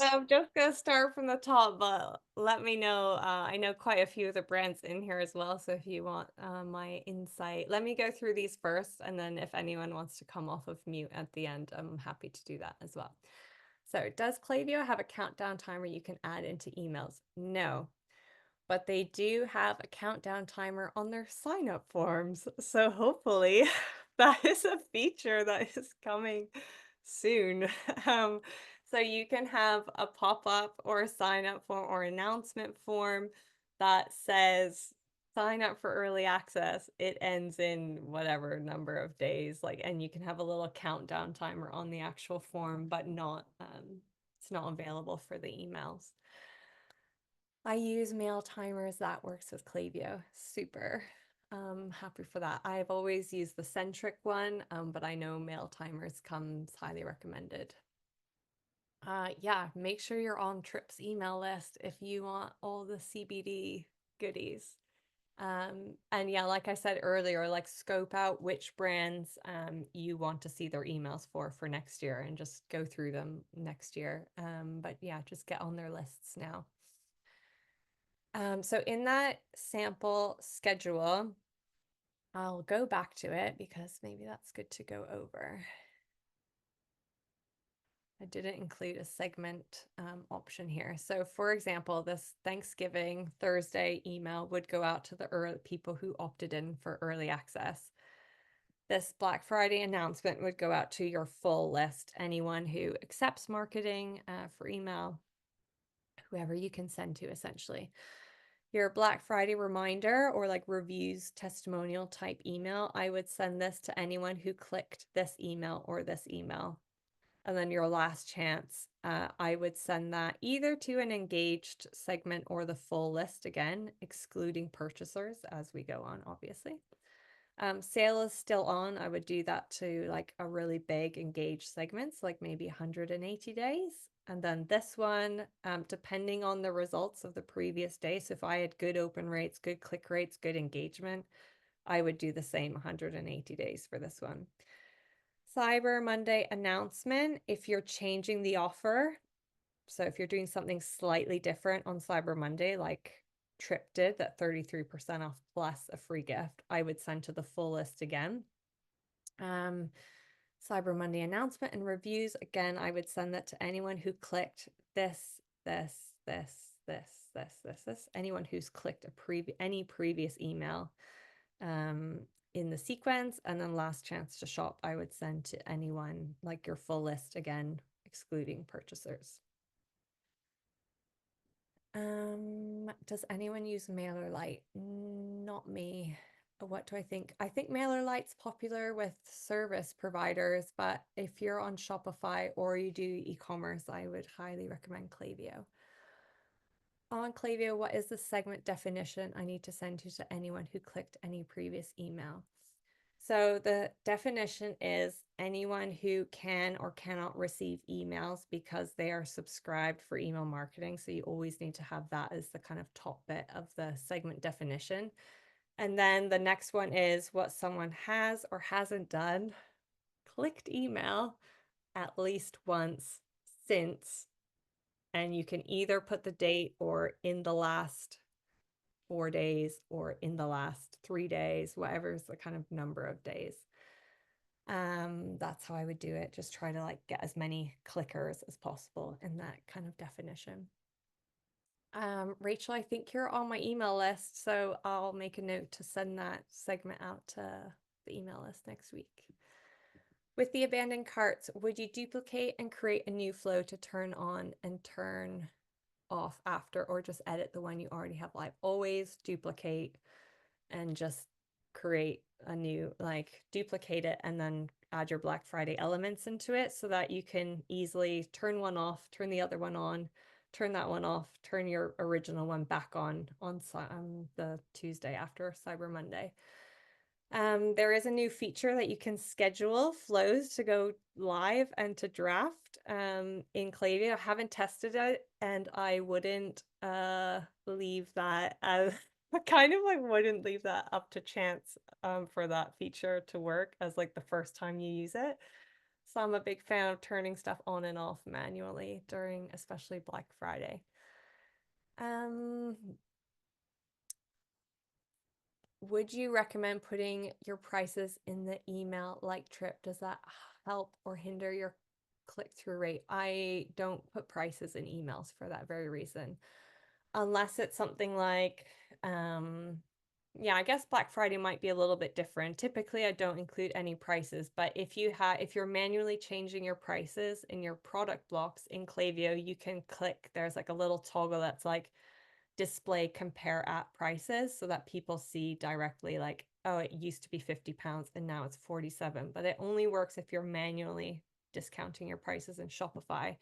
I'm just going to start from the top, but let me know. I know quite a few of the brands in here as well, so if you want my insight, let me go through these first, and then if anyone wants to come off of mute at the end, I'm happy to do that as well. So does Klaviyo have a countdown timer you can add into emails? No. But they do have a countdown timer on their sign-up forms. So hopefully that is a feature that is coming soon. So you can have a pop-up or a sign-up form or announcement form that says sign up for early access. It ends in whatever number of days, and you can have a little countdown timer on the actual form, but it's not available for the emails. I use mail timers. That works with Klaviyo. Super. Happy for that. I've always used the Centric one, but I know mail timers comes highly recommended. Yeah, make sure you're on Trip's email list if you want all the CBD goodies. And yeah, like I said earlier, like scope out which brands you want to see their emails for next year and just go through them next year. But yeah, just get on their lists now. So in that sample schedule, I'll go back to it because maybe that's good to go over. I didn't include a segment option here. So for example, this Thanksgiving Thursday email would go out to the people who opted in for early access. This Black Friday announcement would go out to your full list, anyone who accepts marketing for email, whoever you can send to essentially. Your Black Friday reminder or like reviews testimonial type email, I would send this to anyone who clicked this email or this email. And then your last chance, I would send that either to an engaged segment or the full list again, excluding purchasers as we go on, obviously. Sale is still on. I would do that to like a really big engaged segments, like maybe 180 days. And then this one, depending on the results of the previous day. So if I had good open rates, good click rates, good engagement, I would do the same 180 days for this one. Cyber Monday announcement, if you're changing the offer. So if you're doing something slightly different on Cyber Monday, like Trip did, that 33% off plus a free gift, I would send to the full list again. Cyber Monday announcement and reviews, again, I would send that to anyone who clicked this, anyone who's clicked any previous email in the sequence. And then last chance to shop, I would send to anyone, like your full list again, excluding purchasers. Does anyone use MailerLite? Not me. What do I think? I think MailerLite's popular with service providers, but if you're on Shopify or you do e-commerce, I would highly recommend Klaviyo. On Klaviyo, what is the segment definition I need to send to anyone who clicked any previous email? So the definition is anyone who can or cannot receive emails because they are subscribed for email marketing. So you always need to have that as the kind of top bit of the segment definition. And then the next one is what someone has or hasn't done, clicked email at least once since, and you can either put the date or in the last 4 days or in the last 3 days, whatever is the kind of number of days. That's how I would do it. Just try to like get as many clickers as possible in that kind of definition. Rachel, I think you're on my email list, so I'll make a note to send that segment out to the email list next week. With the abandoned carts, would you duplicate and create a new flow to turn on and turn off after, or just edit the one you already have live? Always duplicate and just create a new, like duplicate it and then add your Black Friday elements into it so that you can easily turn one off, turn the other one on, turn that one off, turn your original one back on the Tuesday after Cyber Monday. There is a new feature that you can schedule flows to go live and to draft in Klaviyo. I haven't tested it, and I wouldn't leave that as I kind of like wouldn't leave that up to chance for that feature to work as like the first time you use it. So I'm a big fan of turning stuff on and off manually during especially Black Friday. Would you recommend putting your prices in the email like Trip? Does that help or hinder your click-through rate? I don't put prices in emails for that very reason. Unless it's something like, yeah, I guess Black Friday might be a little bit different. Typically, I don't include any prices, but if you're manually changing your prices in your product blocks in Klaviyo, you can click, there's like a little toggle that's like display compare at prices so that people see directly like, oh, it used to be £50 and now it's 47, but it only works if you're manually discounting your prices in Shopify.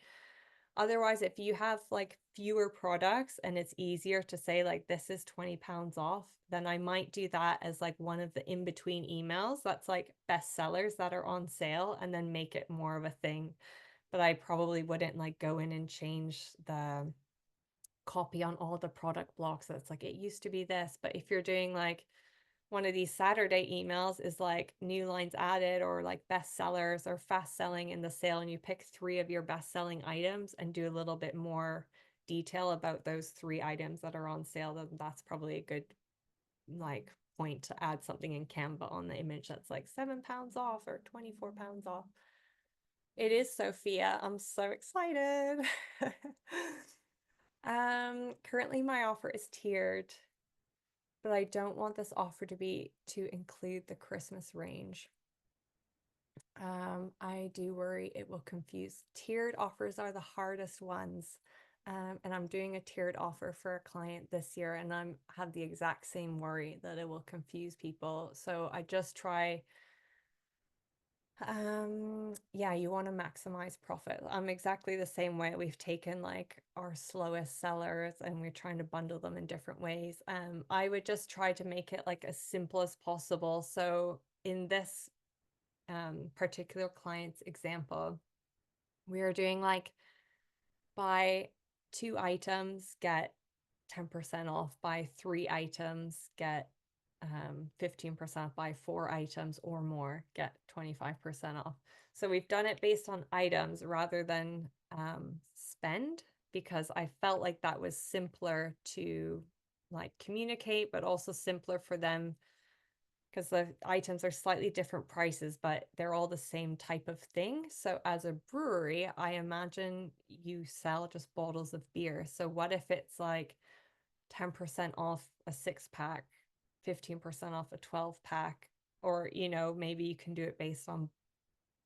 Otherwise, if you have like fewer products and it's easier to say like this is £20 off, then I might do that as like one of the in-between emails that's like best sellers that are on sale and then make it more of a thing. But I probably wouldn't like go in and change the copy on all the product blocks. That's like it used to be this, but if you're doing like one of these Saturday emails is like new lines added or like best sellers or fast selling in the sale, and you pick 3 of your best selling items and do a little bit more detail about those 3 items that are on sale, then that's probably a good like point to add something in Canva on the image that's like £7 off or £24 off. It is Sophia. I'm so excited. Currently my offer is tiered, but I don't want this offer to include the Christmas range. I do worry it will confuse. Tiered offers are the hardest ones. And I'm doing a tiered offer for a client this year, and I have the exact same worry that it will confuse people. So I just try, yeah, you want to maximize profit. I'm exactly the same way. We've taken like our slowest sellers and we're trying to bundle them in different ways. I would just try to make it like as simple as possible. So in this particular client's example, we are doing like buy 2 items, get 10% off, buy 3 items, get 15%, buy 4 items or more, get 25% off. So we've done it based on items rather than spend, because I felt like that was simpler to like communicate, but also simpler for them because the items are slightly different prices, but they're all the same type of thing. So as a brewery, I imagine you sell just bottles of beer. So what if it's like 10% off a 6-pack, 15% off a 12-pack, or, maybe you can do it based on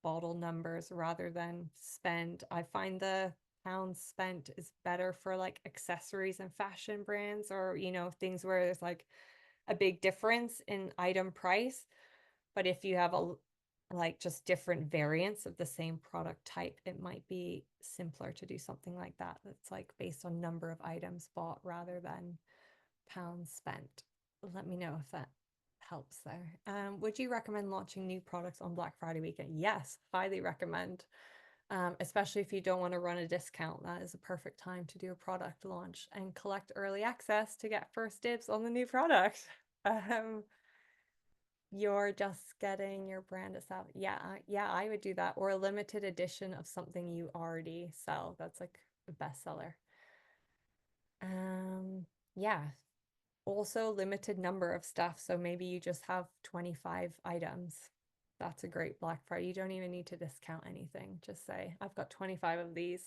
bottle numbers rather than spend. I find the pounds spent is better for like accessories and fashion brands, or, things where there's like a big difference in item price. But if you have like just different variants of the same product type, it might be simpler to do something like that. That's like based on number of items bought rather than pounds spent. Let me know if that helps there. Would you recommend launching new products on Black Friday weekend? Yes, highly recommend. Especially if you don't want to run a discount, that is a perfect time to do a product launch and collect early access to get first dibs on the new product. You're just getting your brand established. Yeah, I would do that. Or a limited edition of something you already sell. That's like a bestseller. Yeah. Also limited number of stuff. So maybe you just have 25 items. That's a great Black Friday. You don't even need to discount anything. Just say, I've got 25 of these,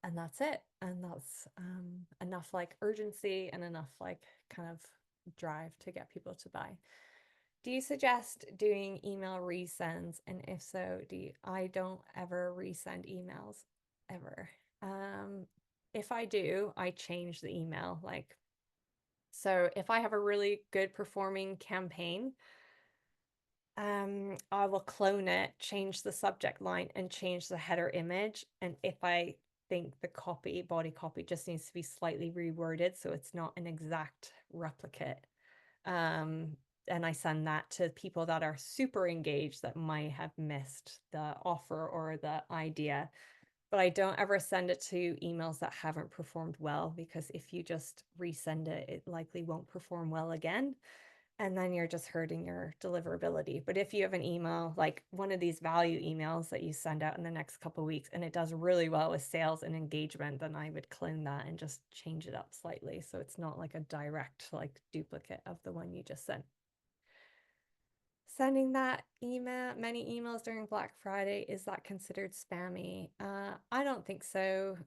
and that's it. And that's enough like urgency and enough like kind of drive to get people to buy. Do you suggest doing email resends? And if so, I don't ever resend emails ever. If I do, I change the email. So if I have a really good performing campaign, I will clone it, change the subject line, and change the header image. And if I think the body copy just needs to be slightly reworded so it's not an exact replicate, and I send that to people that are super engaged that might have missed the offer or the idea. But I don't ever send it to emails that haven't performed well, because if you just resend it, it likely won't perform well again. And then you're just hurting your deliverability. But if you have an email, like one of these value emails that you send out in the next couple of weeks, and it does really well with sales and engagement, then I would clone that and just change it up slightly. So it's not like a direct like duplicate of the one you just sent. Sending many emails during Black Friday, is that considered spammy? I don't think so.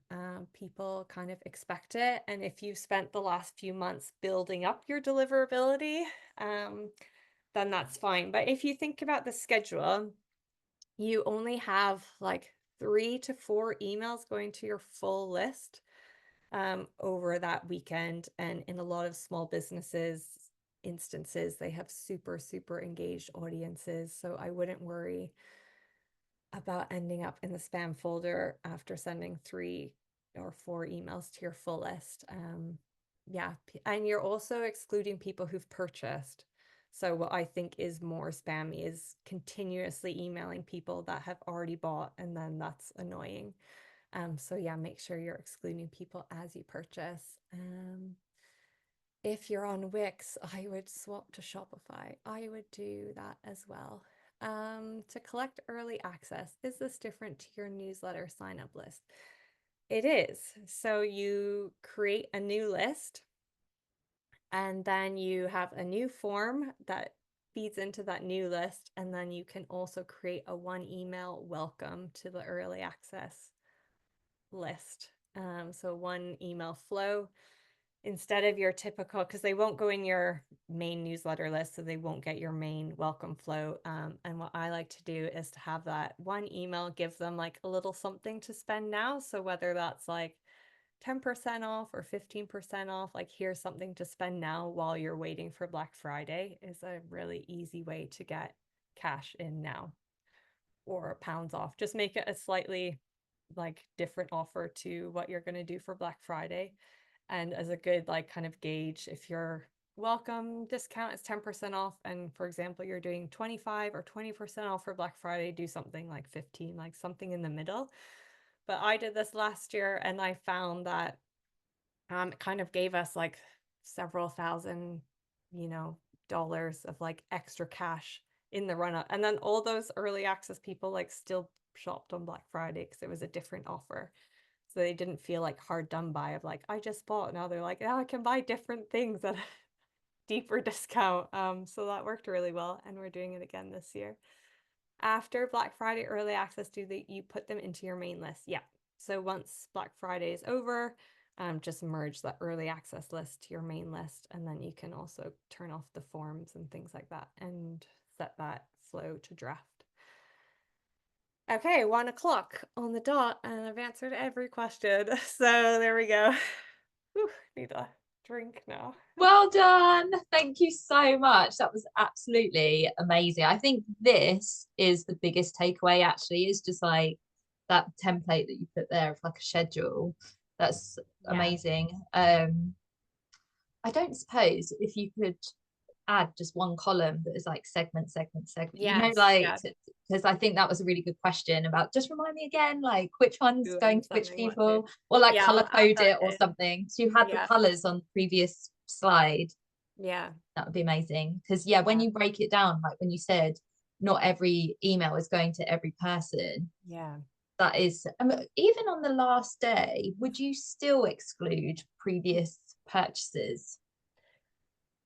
People kind of expect it. And if you've spent the last few months building up your deliverability, then that's fine. But if you think about the schedule, you only have like 3 to 4 emails going to your full list over that weekend. And in a lot of small businesses instances, they have super, super engaged audiences. So I wouldn't worry about ending up in the spam folder after sending 3 or 4 emails to your full list. Yeah. And you're also excluding people who've purchased. So what I think is more spammy is continuously emailing people that have already bought, and then that's annoying. So yeah, make sure you're excluding people as you purchase. If you're on Wix, I would swap to Shopify. I would do that as well. To collect early access, is this different to your newsletter sign-up list? It is. So you create a new list, and then you have a new form that feeds into that new list, and then you can also create a 1 email welcome to the early access list. So 1 email flow instead of your typical, because they won't go in your main newsletter list, so they won't get your main welcome flow. And what I like to do is to have that 1 email give them like a little something to spend now. So whether that's like 10% off or 15% off, like here's something to spend now while you're waiting for Black Friday, is a really easy way to get cash in now, or pounds off. Just make it a slightly like different offer to what you're going to do for Black Friday. And as a good like kind of gauge, if your welcome discount is 10% off, and for example you're doing 25 or 20% off for Black Friday, do something like 15, like something in the middle. But I did this last year, and I found that it kind of gave us like several thousand, dollars of like extra cash in the run up. And then all those early access people like still shopped on Black Friday because it was a different offer. So they didn't feel like hard done by of like, I just bought. Now they're like, oh, I can buy different things at a deeper discount. So that worked really well, and we're doing it again this year. After Black Friday early access, you put them into your main list? Yeah. So once Black Friday is over, just merge that early access list to your main list, and then you can also turn off the forms and things like that and set that flow to draft. Okay, 1 o'clock on the dot, and I've answered every question. So there we go. Whew, need a drink now. Well done. Thank you so much. That was absolutely amazing. I think this is the biggest takeaway actually, is just like that template that you put there of like a schedule. That's Yeah. amazing. I don't suppose if you could add just one column that is like segment, Yes. like, Yeah. because I think that was a really good question about, just remind me again, like which one's Doing going to which something what to. people, or like Yeah, color I'll add code that it or in. something. So you had the Yeah. colors on the previous slide. Yeah. That would be amazing. Because yeah, when Yeah. you break it down, like when you said not every email is going to every person, Yeah. that is, even on the last day, would you still exclude previous purchases?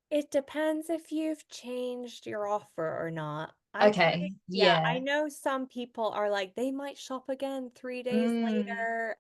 It depends if you've changed your offer or not. I Okay, think, yeah, I yeah. know some people are like, they might shop again 3 days Mm, later.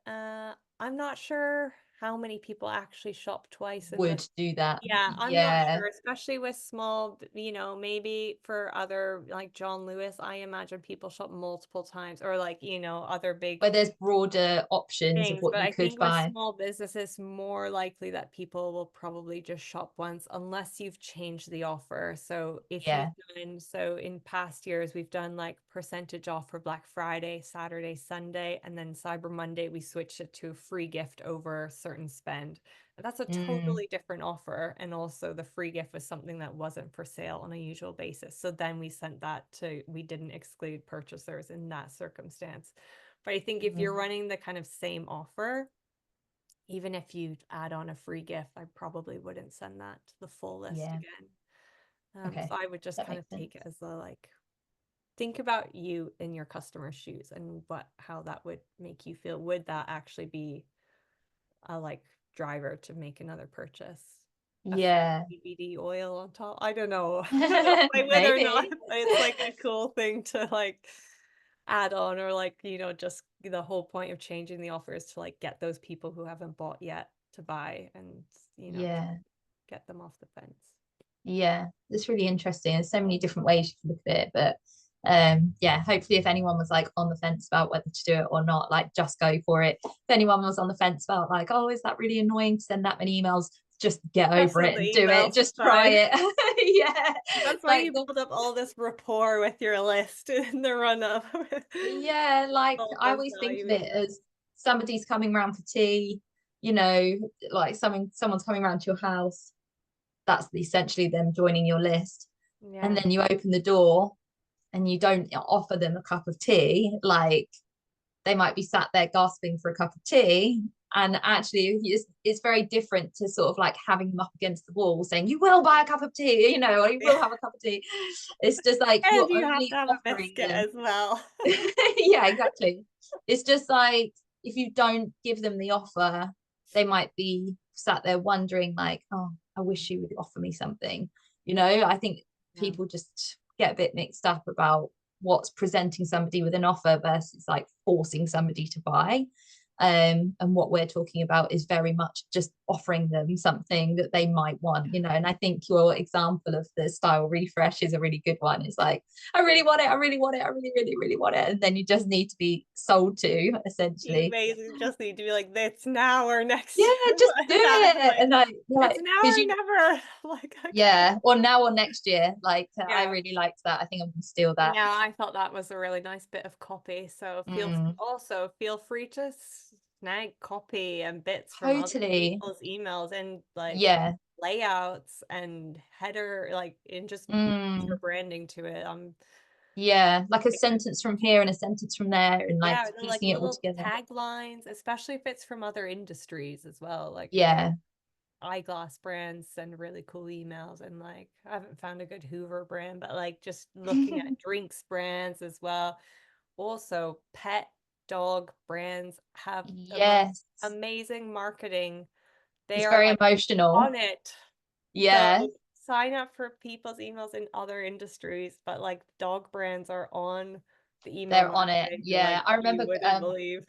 I'm not sure how many people actually shop twice in the. would do that. Yeah, I'm not Yeah. sure, especially with small, maybe for other like John Lewis, I imagine people shop multiple times, or like, other big Where there's broader options of things. what But you I could think with buy. small businesses, more likely that people will probably just shop once unless you've changed the offer. So if you've Yeah. done, so in past years, we've done like percentage off for Black Friday, Saturday, Sunday, and then Cyber Monday, we switched it to a free gift over certain spend. That's a Mm, totally different offer. And also the free gift was something that wasn't for sale on a usual basis. So then we didn't exclude purchasers in that circumstance. But I think if you're mm, running the kind of same offer, even if you add on a free gift, I probably wouldn't send that to the full list yeah. again. Okay. So I would just That kind of makes sense. take it as a like, think about you in your customer's shoes and how that would make you feel. Would that actually be a like driver to make another purchase? A free Yeah. CBD oil on top? I don't know. I don't know if I would or not. Maybe. It's like a cool thing to like add on, or like, just the whole point of changing the offer is to like get those people who haven't bought yet to buy, and Yeah. get them off the fence. Yeah. It's really interesting. There's so many different ways you can look at it, but yeah, hopefully if anyone was like on the fence about whether to do it or not, like just go for it. If anyone was on the fence about like, oh, is that really annoying to send that many emails, just get Just over send it the and do emails, it, it's just try fine. it. Yeah, That's why like you build up all this rapport with your list in the run up. yeah, like All I those always think value of it emails. as somebody's coming around for tea, you know, like someone's coming around to your house, that's essentially them joining your list. And Yeah. then you open the door and you don't offer them a cup of tea, like they might be sat there gasping for a cup of tea. And actually, it's very different to sort of like having them up against the wall saying, you will buy a cup of tea, or you will have a cup of tea. It's just like And you're you have only to have a offering biscuit them. as well. Yeah, exactly. It's just like if you don't give them the offer, they might be sat there wondering, like, oh, I wish you would offer me something. I think Yeah. people just get a bit mixed up about what's presenting somebody with an offer versus like forcing somebody to buy. And what we're talking about is very much just offering them something that they might want, and I think your example of the style refresh is a really good one. It's like, I really want it, I really want it, I really, really, really want it. And then you just need to be sold to, You essentially. basically just need to be like, it's now or next Yeah, year. just do Yeah, it. like And it's like, now because or never. Like, okay. yeah, or now or next year. Like, I Yeah. really liked that. I think I'm gonna steal that. Yeah, I thought that was a really nice bit of copy. So Mm, feel free to snag copy and bits from other totally. people's emails and like Yeah. layouts and header, like and just extra Mm. branding to it. Yeah, like a sentence from here and a sentence from there, and like Yeah, they're like piecing it all little together. taglines, especially if it's from other industries as well. Like Yeah. eyeglass brands send really cool emails, and like I haven't found a good Hoover brand, but like just looking at drinks brands as well. Also, pet dog brands have the most Yes, amazing marketing. They it's are very like emotional. on it. So Yeah, sign up for people's emails in other industries, but like dog brands are on the email they're on it. marketing Yeah, like I you remember wouldn't believe.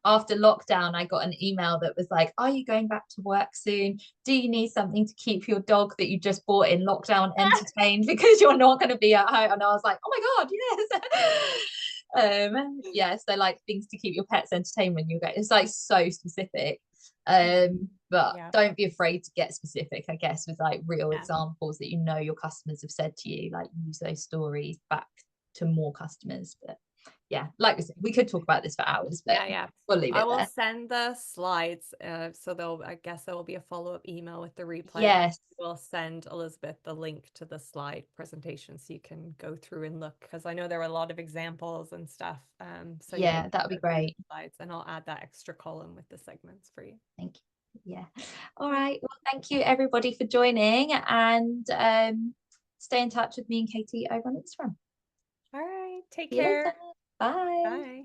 after lockdown, I got an email that was like, "Are you going back to work soon? Do you need something to keep your dog that you just bought in lockdown entertained because you're not going to be at home?" And I was like, "Oh my God, yes." Yeah, so like things to keep your pets entertained when you go. It's like so specific. But Yeah. don't be afraid to get specific, I guess, with like real Yeah. examples that you know your customers have said to you, like use those stories back to more customers. But yeah, like I said, we could talk about this for hours, but Yeah. we'll leave I it will there. send the slides. So I guess there will be a follow-up email with the replay. And Yes. we'll send Elizabeth the link to the slide presentation so you can go through and look, because I know there were a lot of examples and stuff. So yeah, you Yeah, can that would be go through the great. slides and I'll add that extra column with the segments for you. Thank you. Yeah. All Yeah. right. Well, thank you everybody for joining, and stay in touch with me and Katie over on Instagram. All right. Take See you care. later. Bye. Bye.